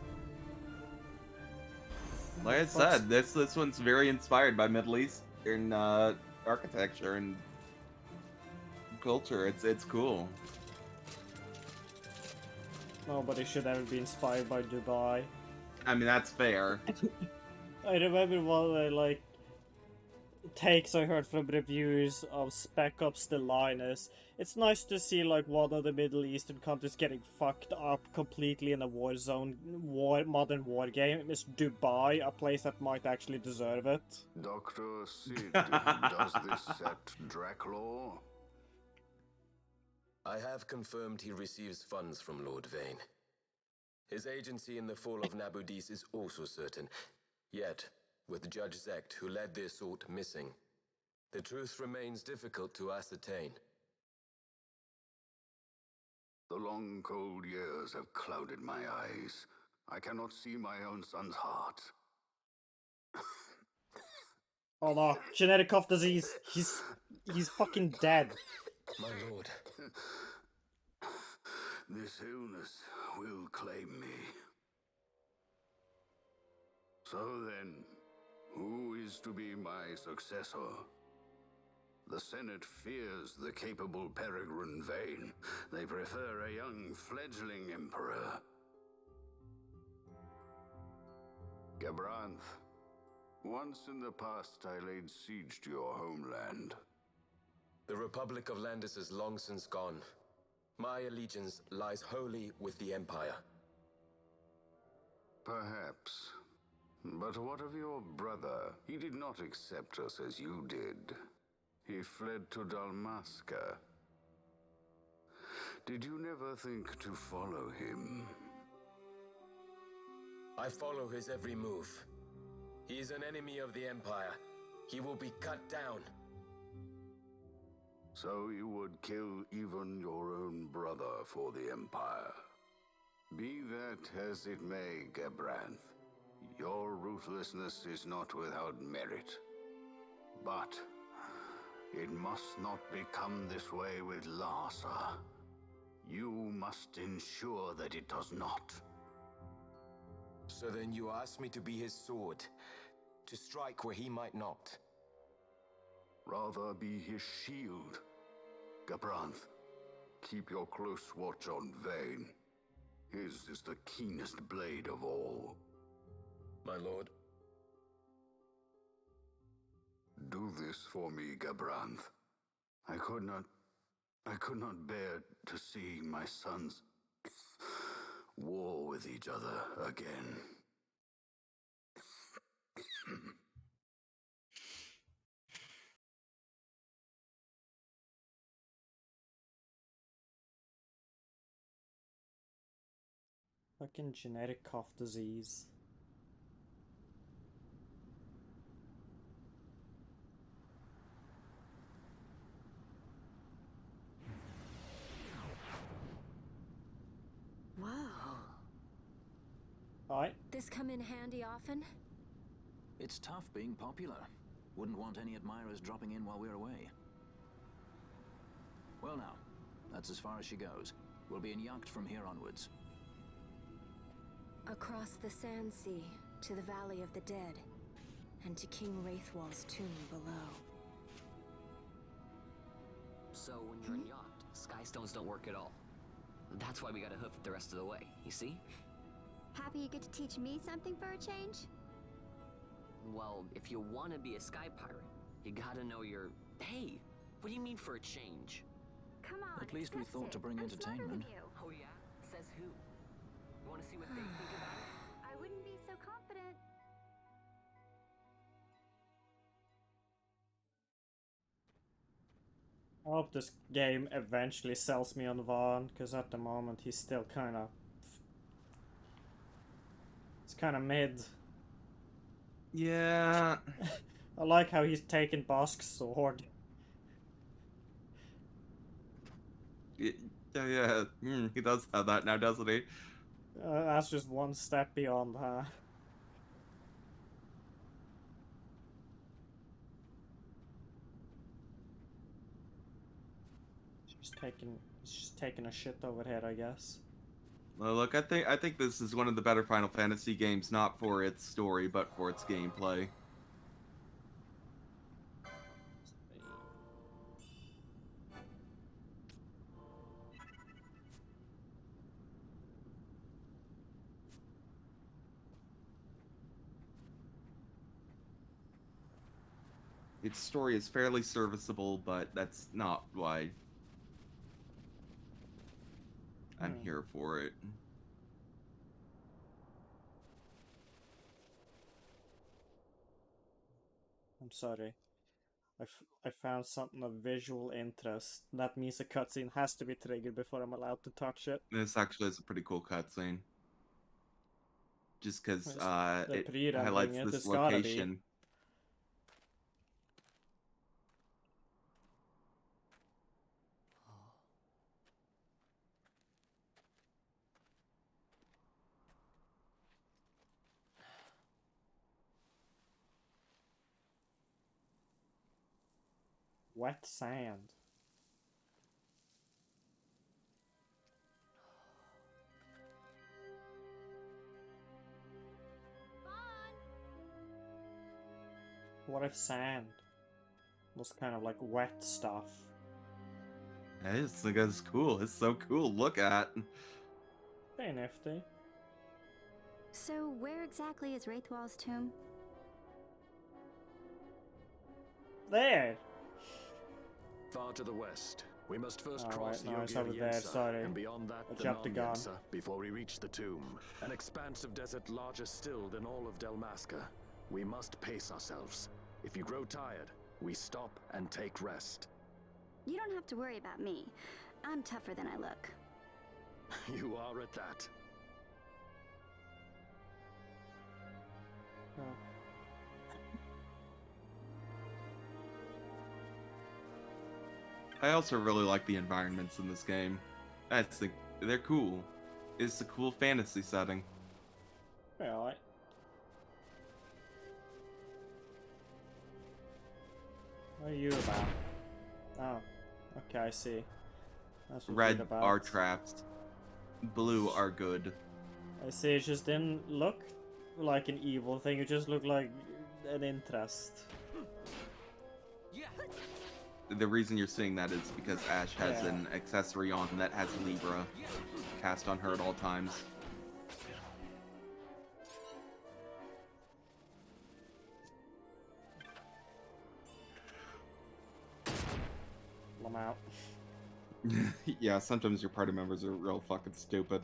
Like I said, this one's very inspired by Middle Eastern architecture and culture. It's cool. Nobody should ever be inspired by Dubai. I mean, that's fair. I remember one of the, like, takes I heard from reviewers of Spec Ops: The Linus. It's nice to see like one of the Middle Eastern countries getting fucked up completely in a war zone, modern war game. It's Dubai, a place that might actually deserve it. Dr. Sid, does this set Draclaw? I have confirmed he receives funds from Lord Vane. His agency in the fall of Nabudis is also certain. Yet, with Judge Zekt, who led the assault, missing, the truth remains difficult to ascertain. The long, cold years have clouded my eyes. I cannot see my own son's heart. Oh no, genetic cough disease. He's fucking dead. My lord. This illness will claim me. So then, who is to be my successor? The Senate fears the capable Peregrine Vane. They prefer a young fledgling emperor. Gabranth, once in the past I laid siege to your homeland. The Republic of Landis is long since gone. My allegiance lies wholly with the Empire. Perhaps. But what of your brother? He did not accept us as you did. He fled to Dalmasca. Did you never think to follow him? I follow his every move. He is an enemy of the Empire. He will be cut down. So you would kill even your own brother for the Empire. Be that as it may, Gabranth, your ruthlessness is not without merit. But it must not become this way with Larsa. You must ensure that it does not. So then you ask me to be his sword, to strike where he might not. Rather be his shield. Gabranth, keep your close watch on Vane. His is the keenest blade of all. My lord. Do this for me, Gabranth. I could not bear to see my sons war with each other again. Fucking genetic cough disease. Whoa. Alright. This come in handy often? It's tough being popular. Wouldn't want any admirers dropping in while we're away. Well now, that's as far as she goes. We'll be in yacht from here onwards. Across the Sand Sea, to the Valley of the Dead, and to King Wraithwall's tomb below. So when you're in yacht, skystones don't work at all. That's why we gotta hoof it the rest of the way, you see? Happy you get to teach me something for a change? Well, if you want to be a sky pirate, you gotta know your... Hey, what do you mean for a change? Come on, At least we accept thought it. to bring I'm smarter than entertainment. you. Oh yeah? Says who? You want to see what they think about it? I wouldn't be so confident. I hope this game eventually sells me on Vaughn, because at the moment he's still kind of... It's kind of mid. Yeah. I like how he's taken Bosk's sword. Yeah. He does have that now, doesn't he? That's just one step beyond her. She's taking a shit over here, I guess. Well, look, I think this is one of the better Final Fantasy games, not for its story, but for its gameplay. Its story is fairly serviceable, but that's not why I'm here for it. I'm sorry. I found something of visual interest. That means a cutscene has to be triggered before I'm allowed to touch it. This actually is a pretty cool cutscene. Just because it pre-rendering highlights it, this it's gotta be. location. Wet sand. What if sand was kind of like wet stuff? Hey, it's cool. It's so cool. Look at. Very nifty. So, where exactly is Wraithwall's tomb? There! Far to the west. We must first Oh, cross right, the no, it's over there, Ogier sorry. and beyond that I the jumped the gun. Namyensa before we reach the tomb. An expanse of desert larger still than all of Dalmasca. We must pace ourselves. If you grow tired, we stop and take rest. You don't have to worry about me. I'm tougher than I look. You are at that. Oh. I also really like the environments in this game. I think they're cool. It's a cool fantasy setting. Alright. What are you about? Oh, okay, I see. That's what Red you're about. are traps. Blue are good. I see, it just didn't look like an evil thing, it just looked like an interest. The reason you're seeing that is because Ash has an accessory on that has Libra cast on her at all times. I'm out. Yeah, sometimes your party members are real fucking stupid.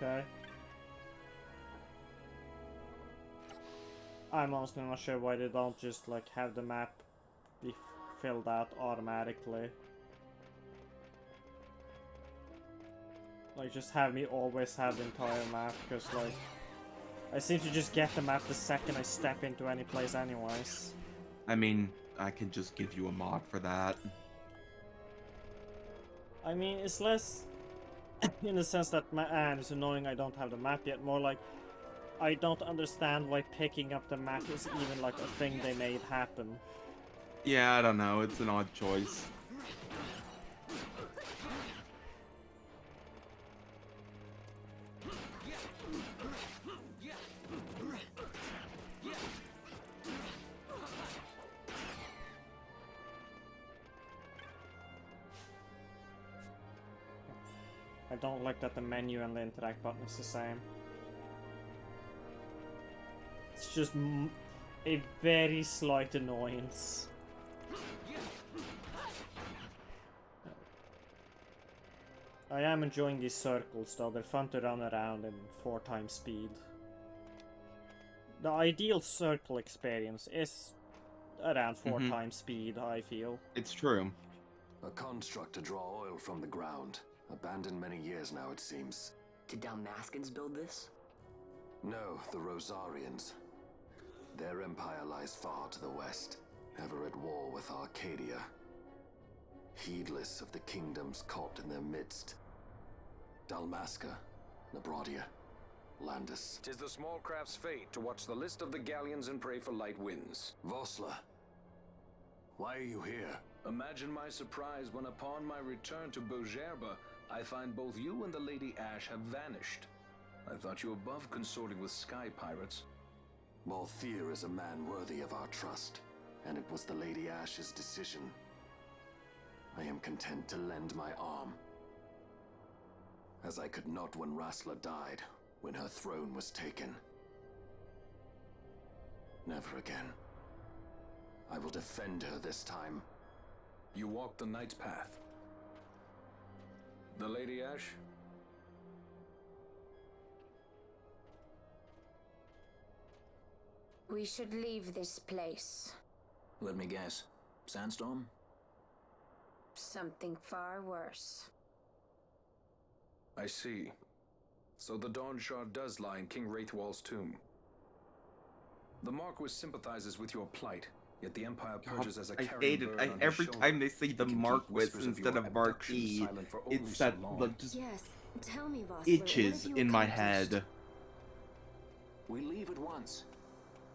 Okay. I'm honestly not sure why they don't just like have the map be filled out automatically. Like just have me always have the entire map, because like I seem to just get the map the second I step into any place anyways. I mean, I can just give you a mod for that. I mean, it's less in the sense that it's annoying I don't have the map yet, more like I don't understand why picking up the map is even like a thing they made happen. Yeah, I don't know, it's an odd choice. I don't like that the menu and the interact button is the same. It's just a very slight annoyance. I am enjoying these circles though, they're fun to run around in 4 times speed. The ideal circle experience is around 4 times speed, I feel. It's true. A construct to draw oil from the ground. Abandoned many years now, it seems. Did Dalmaskans build this? No, the Rosarians. Their empire lies far to the west, ever at war with Arcadia. Heedless of the kingdoms caught in their midst. Dalmasca, Nabrodia, Landis. 'Tis the small craft's fate to watch the list of the galleons and pray for light winds. Vossler, why are you here? Imagine my surprise when upon my return to Bogerba, I find both you and the Lady Ash have vanished. I thought you above consorting with sky pirates. Balthier is a man worthy of our trust, and it was the Lady Ash's decision. I am content to lend my arm. As I could not when Rassler died, when her throne was taken. Never again. I will defend her this time. You walk the Knight's path. The Lady Ash? We should leave this place. Let me guess. Sandstorm? Something far worse. I see. So the Dawn Shard does lie in King Wraithwall's tomb. The Marquis sympathizes with your plight, yet the Empire purges as a I carrion hate it. bird on his Every shoulder. time they say the He can keep Marquis whispers of instead your of Marquis, abduction silent for only it's so that long. just Yes, tell me, Vossler, itches what have you in my accomplished? head. We leave at once.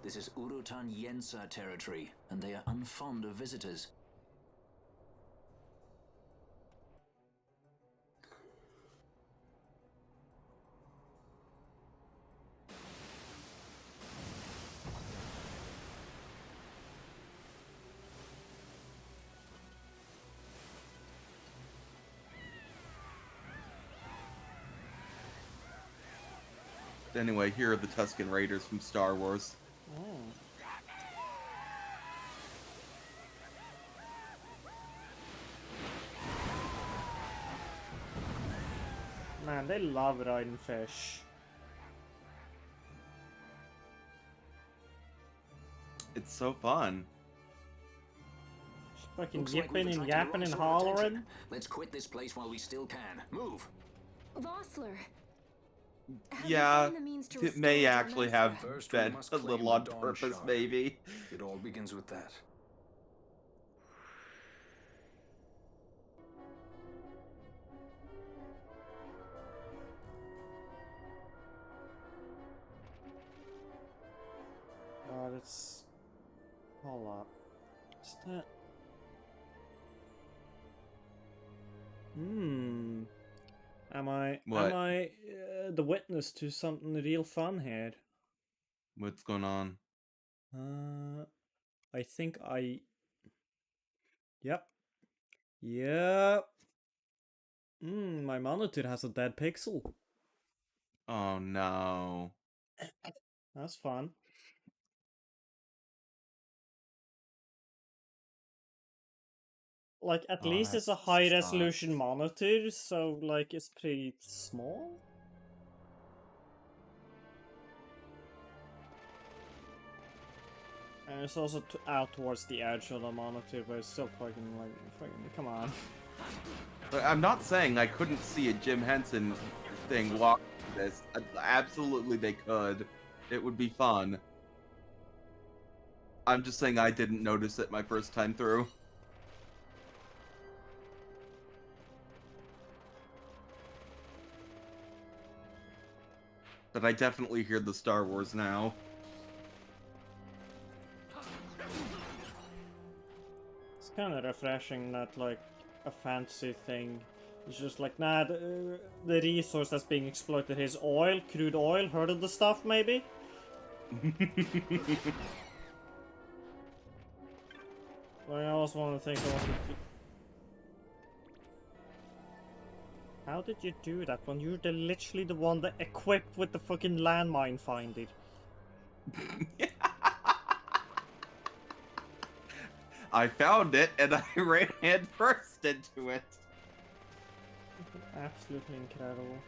This is Urutan Yensa territory, and they are unfond of visitors. Anyway, here are the Tusken Raiders from Star Wars. Man, they love riding fish. It's so fun. Fucking Looks like yipping we've and attracted yapping the and wrong sort of hollering. attention. Let's quit this place while we still can. Move! Vossler! Have Yeah, you found the means to it may restore actually Dalmasca? have First, we been must a claim little the on Dawn purpose, Shard. maybe. It all begins with that. God, it's... Hold up. Is that... What? Am I the witness to something real fun here? What's going on? I think I... Yep. Yep. My monitor has a dead pixel. Oh no. That's fun. Like, at Oh, least that it's a high sucks. resolution monitor, so, like, it's pretty small. And it's also out towards the edge of the monitor, but it's still fucking, like, come on. But I'm not saying I couldn't see a Jim Henson thing walk through this. Absolutely they could. It would be fun. I'm just saying I didn't notice it my first time through. But I definitely hear the Star Wars now. It's kind of refreshing that, like, a fantasy thing is just like, nah, the resource that's being exploited is oil, crude oil. Heard of the stuff, maybe? I always want to think How did you do that when you're literally the one that equipped with the fucking landmine finder? I found it and I ran head first into it. Absolutely incredible.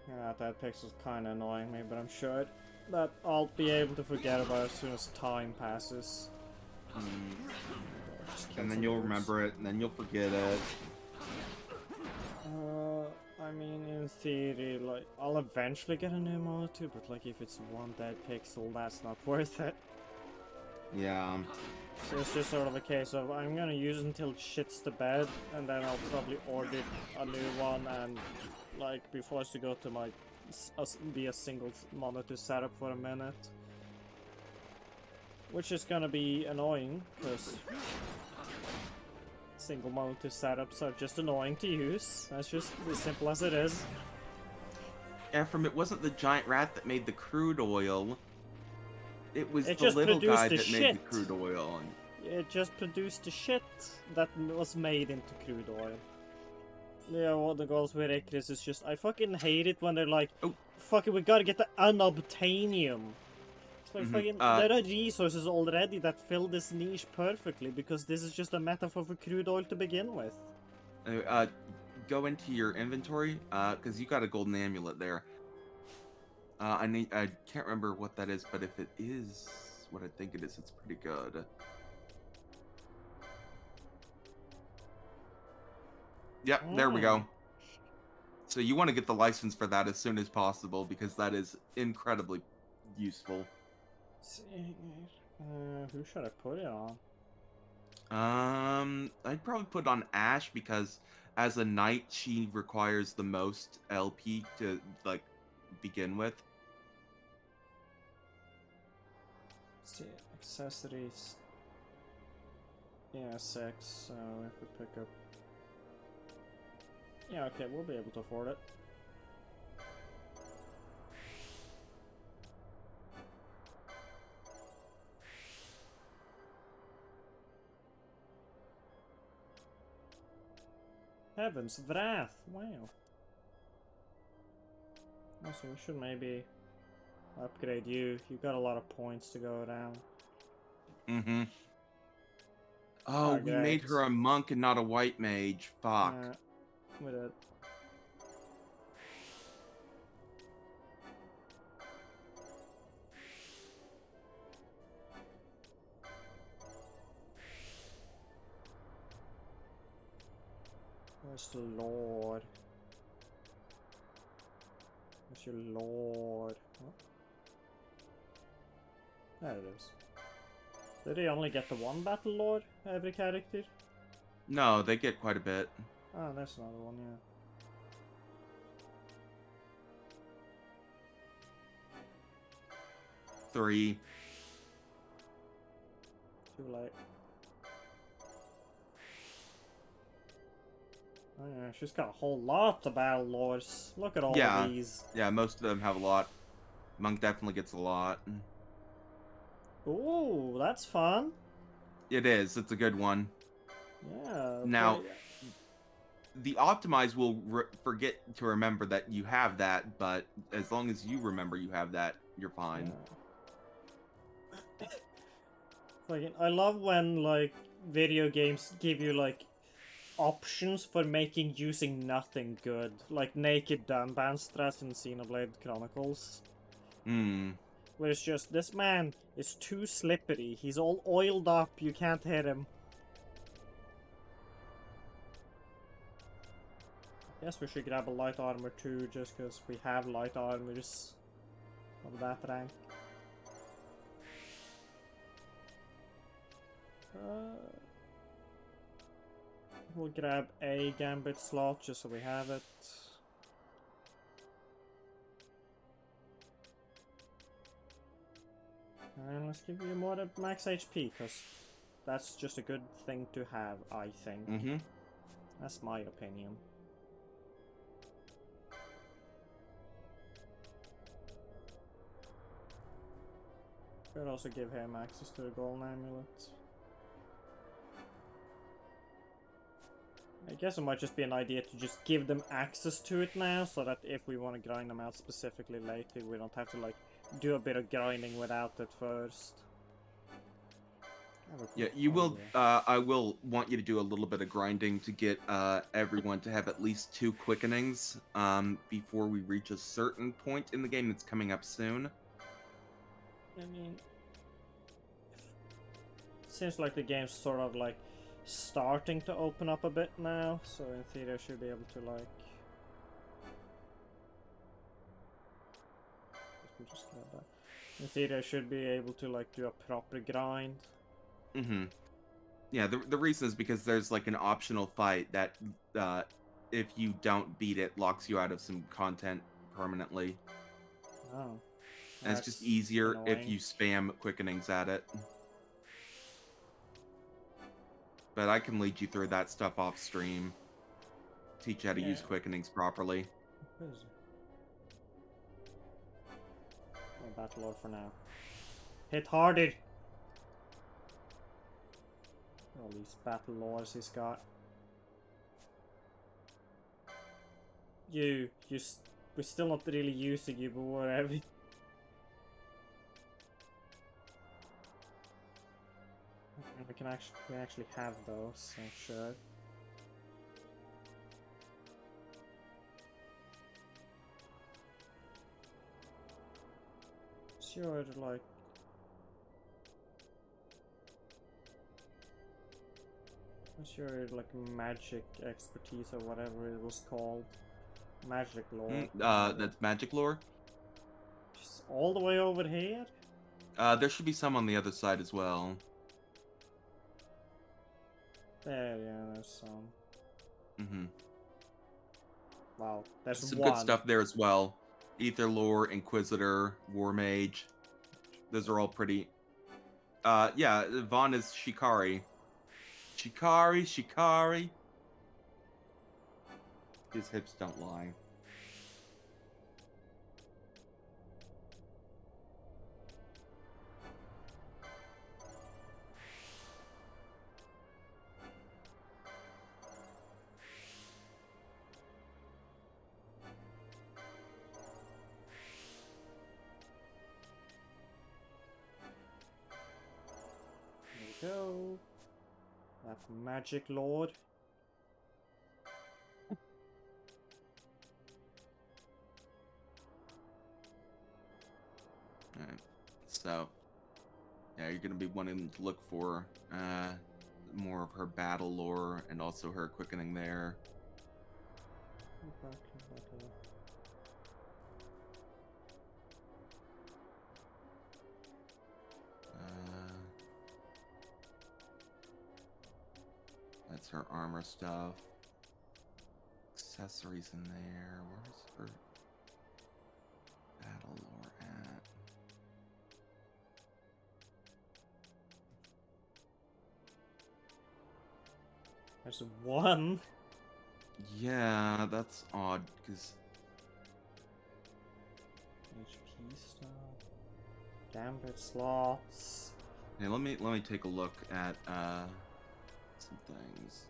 Yeah, that pixel's kinda annoying me, but I'm sure that I'll be able to forget about it as soon as time passes. And then you'll remember it, and then you'll forget it. I mean, in theory, like, I'll eventually get a new monitor, but like, if it's one dead pixel, that's not worth it. Yeah. So it's just sort of a case of, I'm gonna use it until it shits the bed, and then I'll probably order a new one, and like, be forced to go to my, be a single monitor setup for a minute. Which is gonna be annoying, because single monitor setups are just annoying to use. That's just as simple as it is. Ephraim, it wasn't the giant rat that made the crude oil. It was It the just little produced guy the that made shit. the crude oil. It just produced the shit that was made into crude oil. Yeah, what the goals with Icarus is just, I fucking hate it when they're like, oh, fucking, we gotta get the unobtainium. It's like, fucking, there are resources already that fill this niche perfectly, because this is just a metaphor for crude oil to begin with. Go into your inventory, because you got a golden amulet there. I can't remember what that is, but if it is what I think it is, it's pretty good. Yep, there we go. So you want to get the license for that as soon as possible, because that is incredibly useful. Who should I put it on? I'd probably put on Ash, because as a knight, she requires the most LP to, like, begin with. Let's see, accessories. Yeah, 6, so if we pick up... Yeah, okay, we'll be able to afford it. Heaven's Wrath, wow. Also, we should maybe upgrade you. You've got a lot of points to go around. Mm-hmm. Oh, we made her a monk and not a white mage. Fuck. We did. Where's the Lord? Where's your Lord? Oh. There it is. Did they only get the one battle Lord, every character? No, they get quite a bit. Oh, that's another one, yeah. Three. Too late. Oh yeah, she's got a whole lot of battle lords. Look at all of these. Yeah, most of them have a lot. Monk definitely gets a lot. Ooh, that's fun. It is. It's a good one. Yeah. Now, the Optimize will forget to remember that you have that, but as long as you remember you have that, you're fine. Yeah. Like, I love when, like, video games give you, like, options for making using nothing good. Like Naked Dunbanstress in Xenoblade Chronicles. Where it's just, this man is too slippery. He's all oiled up, you can't hit him. Guess we should grab a light armor too, just because we have light armors of that rank. We'll grab a Gambit slot just so we have it. And let's give you more max HP, because that's just a good thing to have, I think. That's my opinion. Could also give him access to the Golden Amulet. I guess it might just be an idea to just give them access to it now, so that if we want to grind them out specifically later, we don't have to like do a bit of grinding without it first. Yeah, you will. I will want you to do a little bit of grinding to get everyone to have at least 2 quickenings before we reach a certain point in the game that's coming up soon. I mean, it seems like the game's sort of like starting to open up a bit now, so in theory I should be able to like... Just grab that. In theory I should be able to like do a proper grind. Mm-hmm. Yeah, the reason is because there's like an optional fight that if you don't beat it, locks you out of some content permanently. Oh. And it's just easier if you spam quickenings at it. But I can lead you through that stuff off stream. Teach you how to use quickenings properly. Where is it? Oh, Battle Lord for now. Hit harder! All these Battle Lords he's got. We're still not really using you, but whatever. We actually have those, I'm sure. Sure, like... I'm sure, like, magic expertise or whatever it was called. Magic lore. That's magic lore? Just all the way over here? There should be some on the other side as well. There, yeah, there's some. Mm-hmm. Wow, there's some one. good stuff there as well. Ether lore, Inquisitor, War Mage. Those are all pretty... yeah, Vaughn is Shikari. Shikari. His hips don't lie. There we go. That magic lord. Alright, so yeah, you're gonna be wanting to look for more of her battle lore and also her quickening there. That's her armor stuff. Accessories in there. Where's her battle lore at? There's one. Yeah, that's odd because HP stuff. Gambit slots. Hey, let me take a look at some things.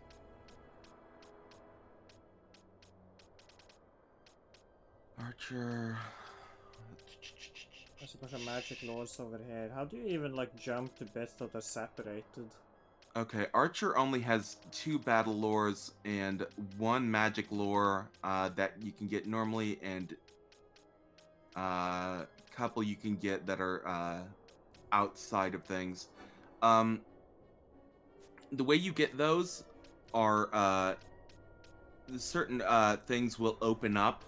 Archer. There's a bunch of magic lords over here. How do you even like jump to bits that are separated? Okay, Archer only has 2 battle lores and 1 magic lore that you can get normally, and a couple you can get that are outside of things. The way you get those are certain things will open up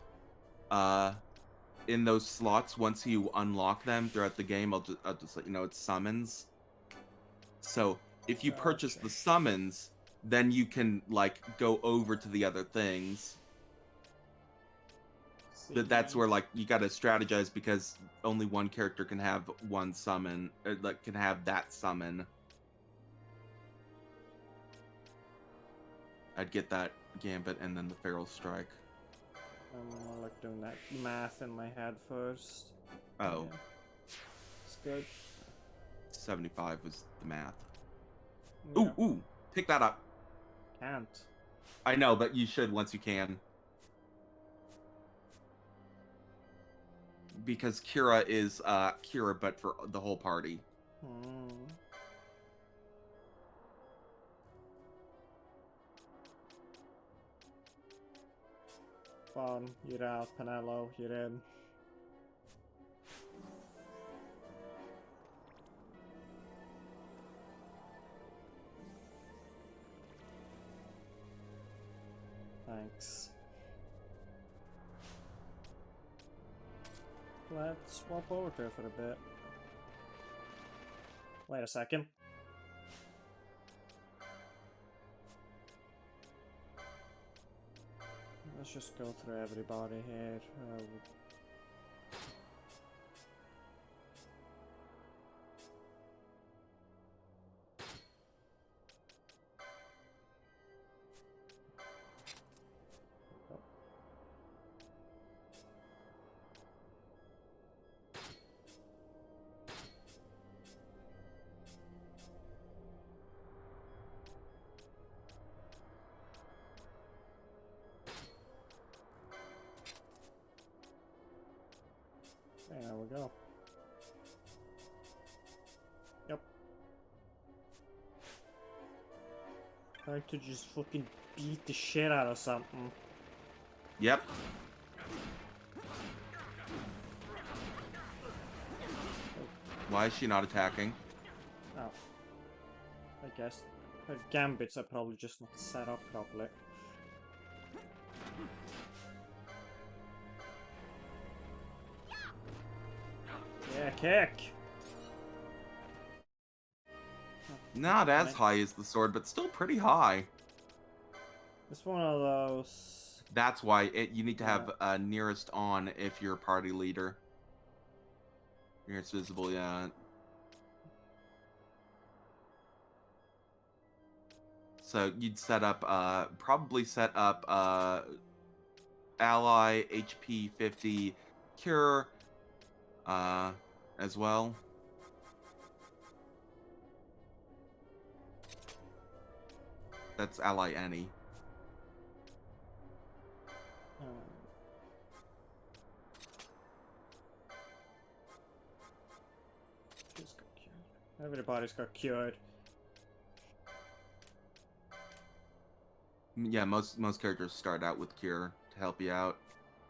in those slots once you unlock them throughout the game. I'll just let you know it's summons. So if you purchase the summons, then you can like go over to the other things. But that's where like you gotta strategize because only one character can have one summon, or like can have that summon. I'd get that Gambit and then the Feral Strike. I'm more like doing that math in my head first. Oh. Yeah. It's good. 75 was the math. Yeah. Ooh, pick that up. Can't. I know, but you should once you can. Because Kira is Kira, but for the whole party. Fun, you're out, Penelo, you're in. Thanks. Let's swap over there for a bit. Wait a second. Let's just go through everybody here. There we go. Yep. Trying to just fucking beat the shit out of something. Yep. Why is she not attacking? Oh. I guess her gambits are probably just not set up properly. Yeah, kick! Not as high as the sword, but still pretty high. It's one of those... That's why you need to have nearest on if you're a party leader. Nearest visible, yeah. So you'd set up, probably set up ally, HP 50, cure, as well. That's ally any. Just got cured. Everybody's got cured. Yeah, most characters start out with cure to help you out.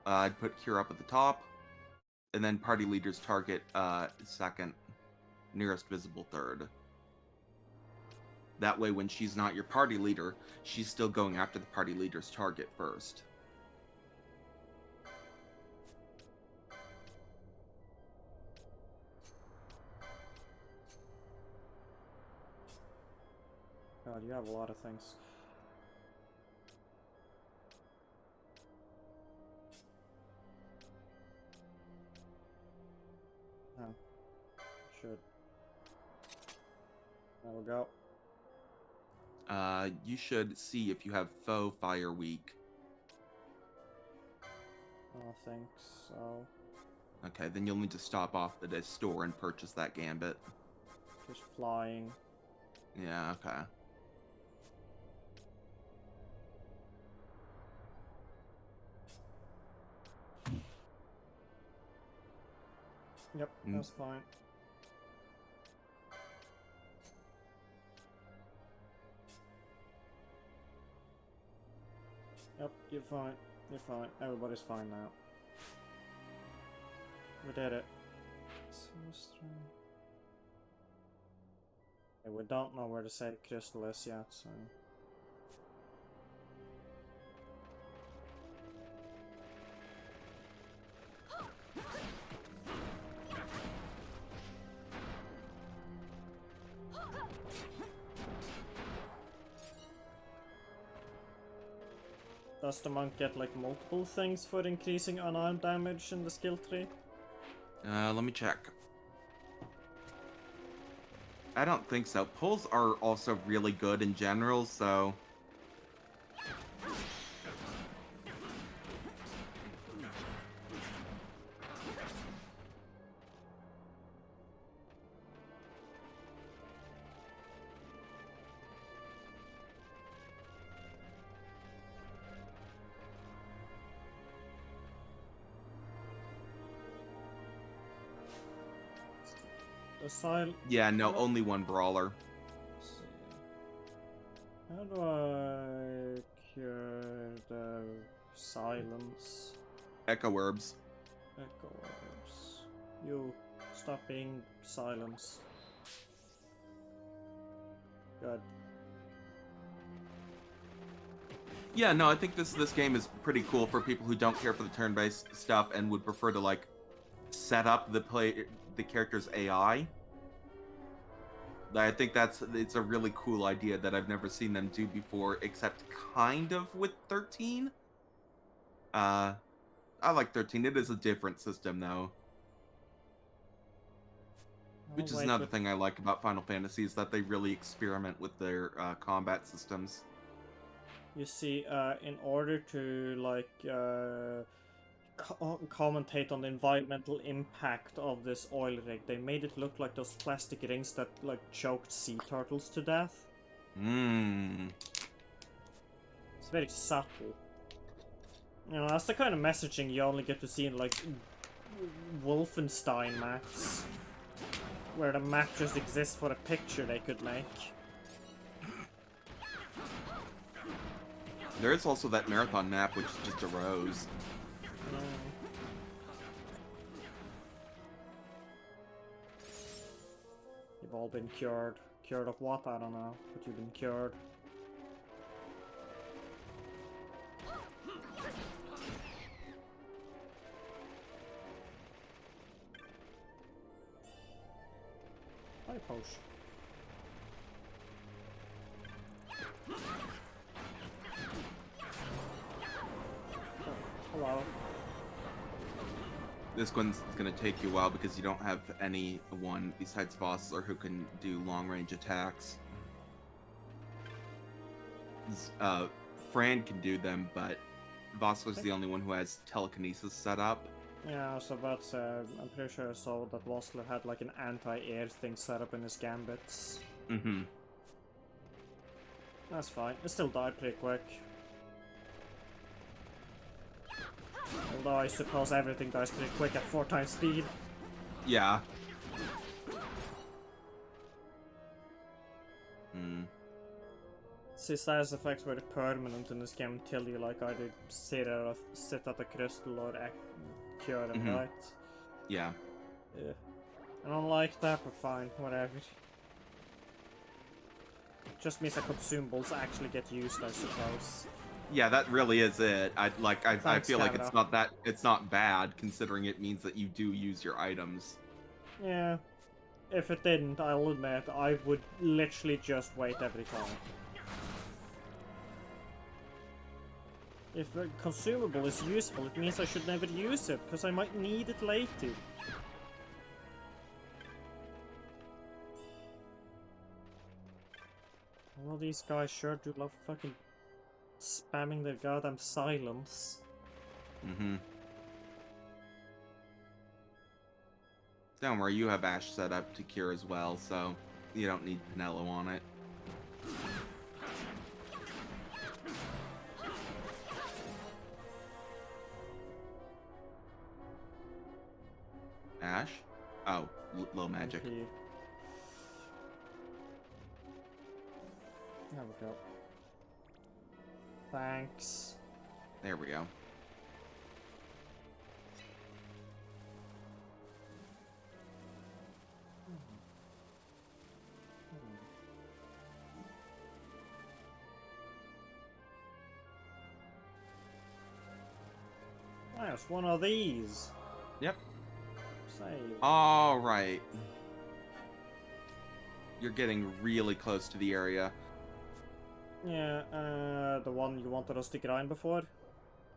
I'd put cure up at the top, and then party leaders target second, nearest visible third. That way, when she's not your party leader, she's still going after the party leader's target first. God, you have a lot of things. Oh. Should. There we go. You should see if you have foe fire weak. I don't think so. Okay, then you'll need to stop off at a store and purchase that gambit. Just flying. Yeah, okay. Yep, that's fine. Yep, you're fine. You're fine. Everybody's fine now. We did it. Okay, we don't know where the safe crystal is yet, so... Does the monk get like multiple things for increasing unarmed damage in the skill tree? Let me check. I don't think so. Pulls are also really good in general, so... Asylum. Yeah, no, only one brawler. How do I cure the silence? Echo herbs. Echo herbs. You stop being silence. Good. Yeah, no, I think this game is pretty cool for people who don't care for the turn-based stuff and would prefer to like set up the character's AI. I think it's a really cool idea that I've never seen them do before, except kind of with 13. I like 13. It is a different system though. Which is another thing I like about Final Fantasy is that they really experiment with their combat systems. You see, in order to like commentate on the environmental impact of this oil rig, they made it look like those plastic rings that like choked sea turtles to death. It's very subtle. You know, that's the kind of messaging you only get to see in like Wolfenstein maps, where the map just exists for a picture they could make. There is also that marathon map which is just a rose. You've all been cured. Cured of what? I don't know. But you've been cured. Hi, Posh. Hello. This one's gonna take you a while because you don't have anyone besides Vossler who can do long-range attacks. Fran can do them, but Vossler's the only one who has telekinesis set up. Yeah, so that's I'm pretty sure I saw that Vossler had like an anti-air thing set up in his gambits. Mm-hmm. That's fine. It still died pretty quick. Although I suppose everything dies pretty quick at 4 times speed. Yeah. See, status effects were permanent in this game until you like either sit at a crystal or cure them, right? Yeah. Yeah. I don't like that, but fine, whatever. Just means that consumables actually get used, I suppose. Yeah, that really is it. I feel like Kavanaugh. it's not bad considering it means that you do use your items. Yeah. If it didn't, I'll admit, I would literally just wait every time. If a consumable is useful, it means I should never use it, because I might need it later. All these guys sure do love fucking spamming their goddamn silence. Mm-hmm. Don't worry, you have Ash set up to cure as well, so you don't need Pinello on it. Ash? Oh, low magic. There we go. Thanks. There we go. Nice, one of these. Yep. Save. All right. You're getting really close to the area. Yeah, the one you wanted us to grind before?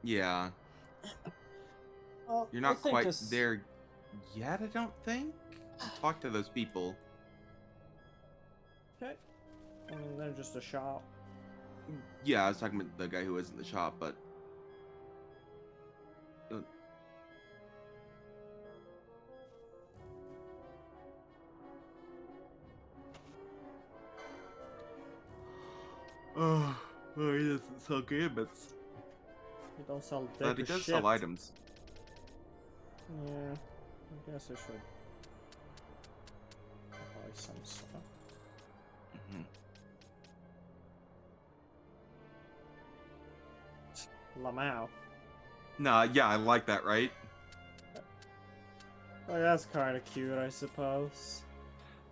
Yeah. You're not quite there yet, I don't think. Talk to those people. Okay. I mean, they're just a shop. Yeah, I was talking about the guy who is in the shop, but... Oh, he doesn't sell gambits. You don't sell But he does sell items. Yeah, I guess I should. some stuff. Lamau. Nah, yeah, I like that, right? Like, that's kind of cute, I suppose.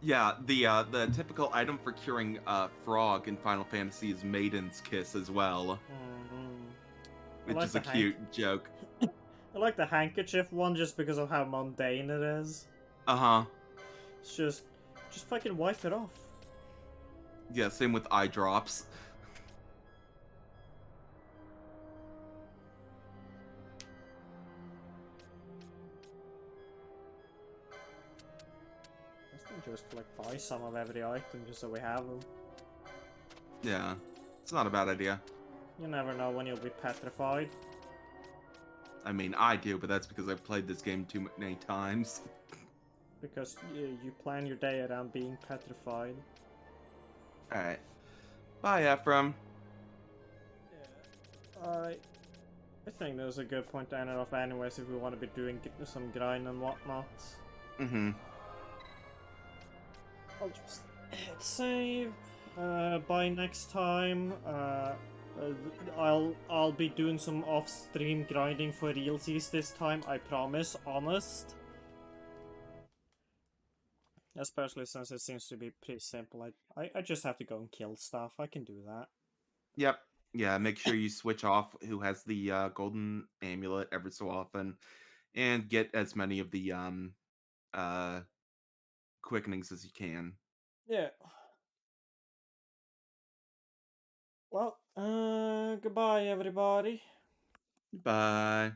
Yeah, the typical item for curing Frog in Final Fantasy is Maiden's Kiss as well. Which like is a cute joke. I like the handkerchief one just because of how mundane it is. Uh-huh. It's just fucking wipe it off. Yeah, same with eye drops. Just like buy some of every item just so we have them. Yeah, it's not a bad idea. You never know when you'll be petrified. I mean, I do, but that's because I've played this game too many times. Because you plan your day around being petrified. Alright. Bye, Ephraim. I think there's a good point to end it off anyways if we want to be doing some grind and whatnot. I'll just hit save. By next time, I'll be doing some off-stream grinding for realsies this time. I promise, honest. Especially since it seems to be pretty simple. I just have to go and kill stuff. I can do that. Yep. Yeah. Make sure you switch off who has the golden amulet every so often, and get as many of the quickenings as you can. Yeah. Well, goodbye, everybody. Bye.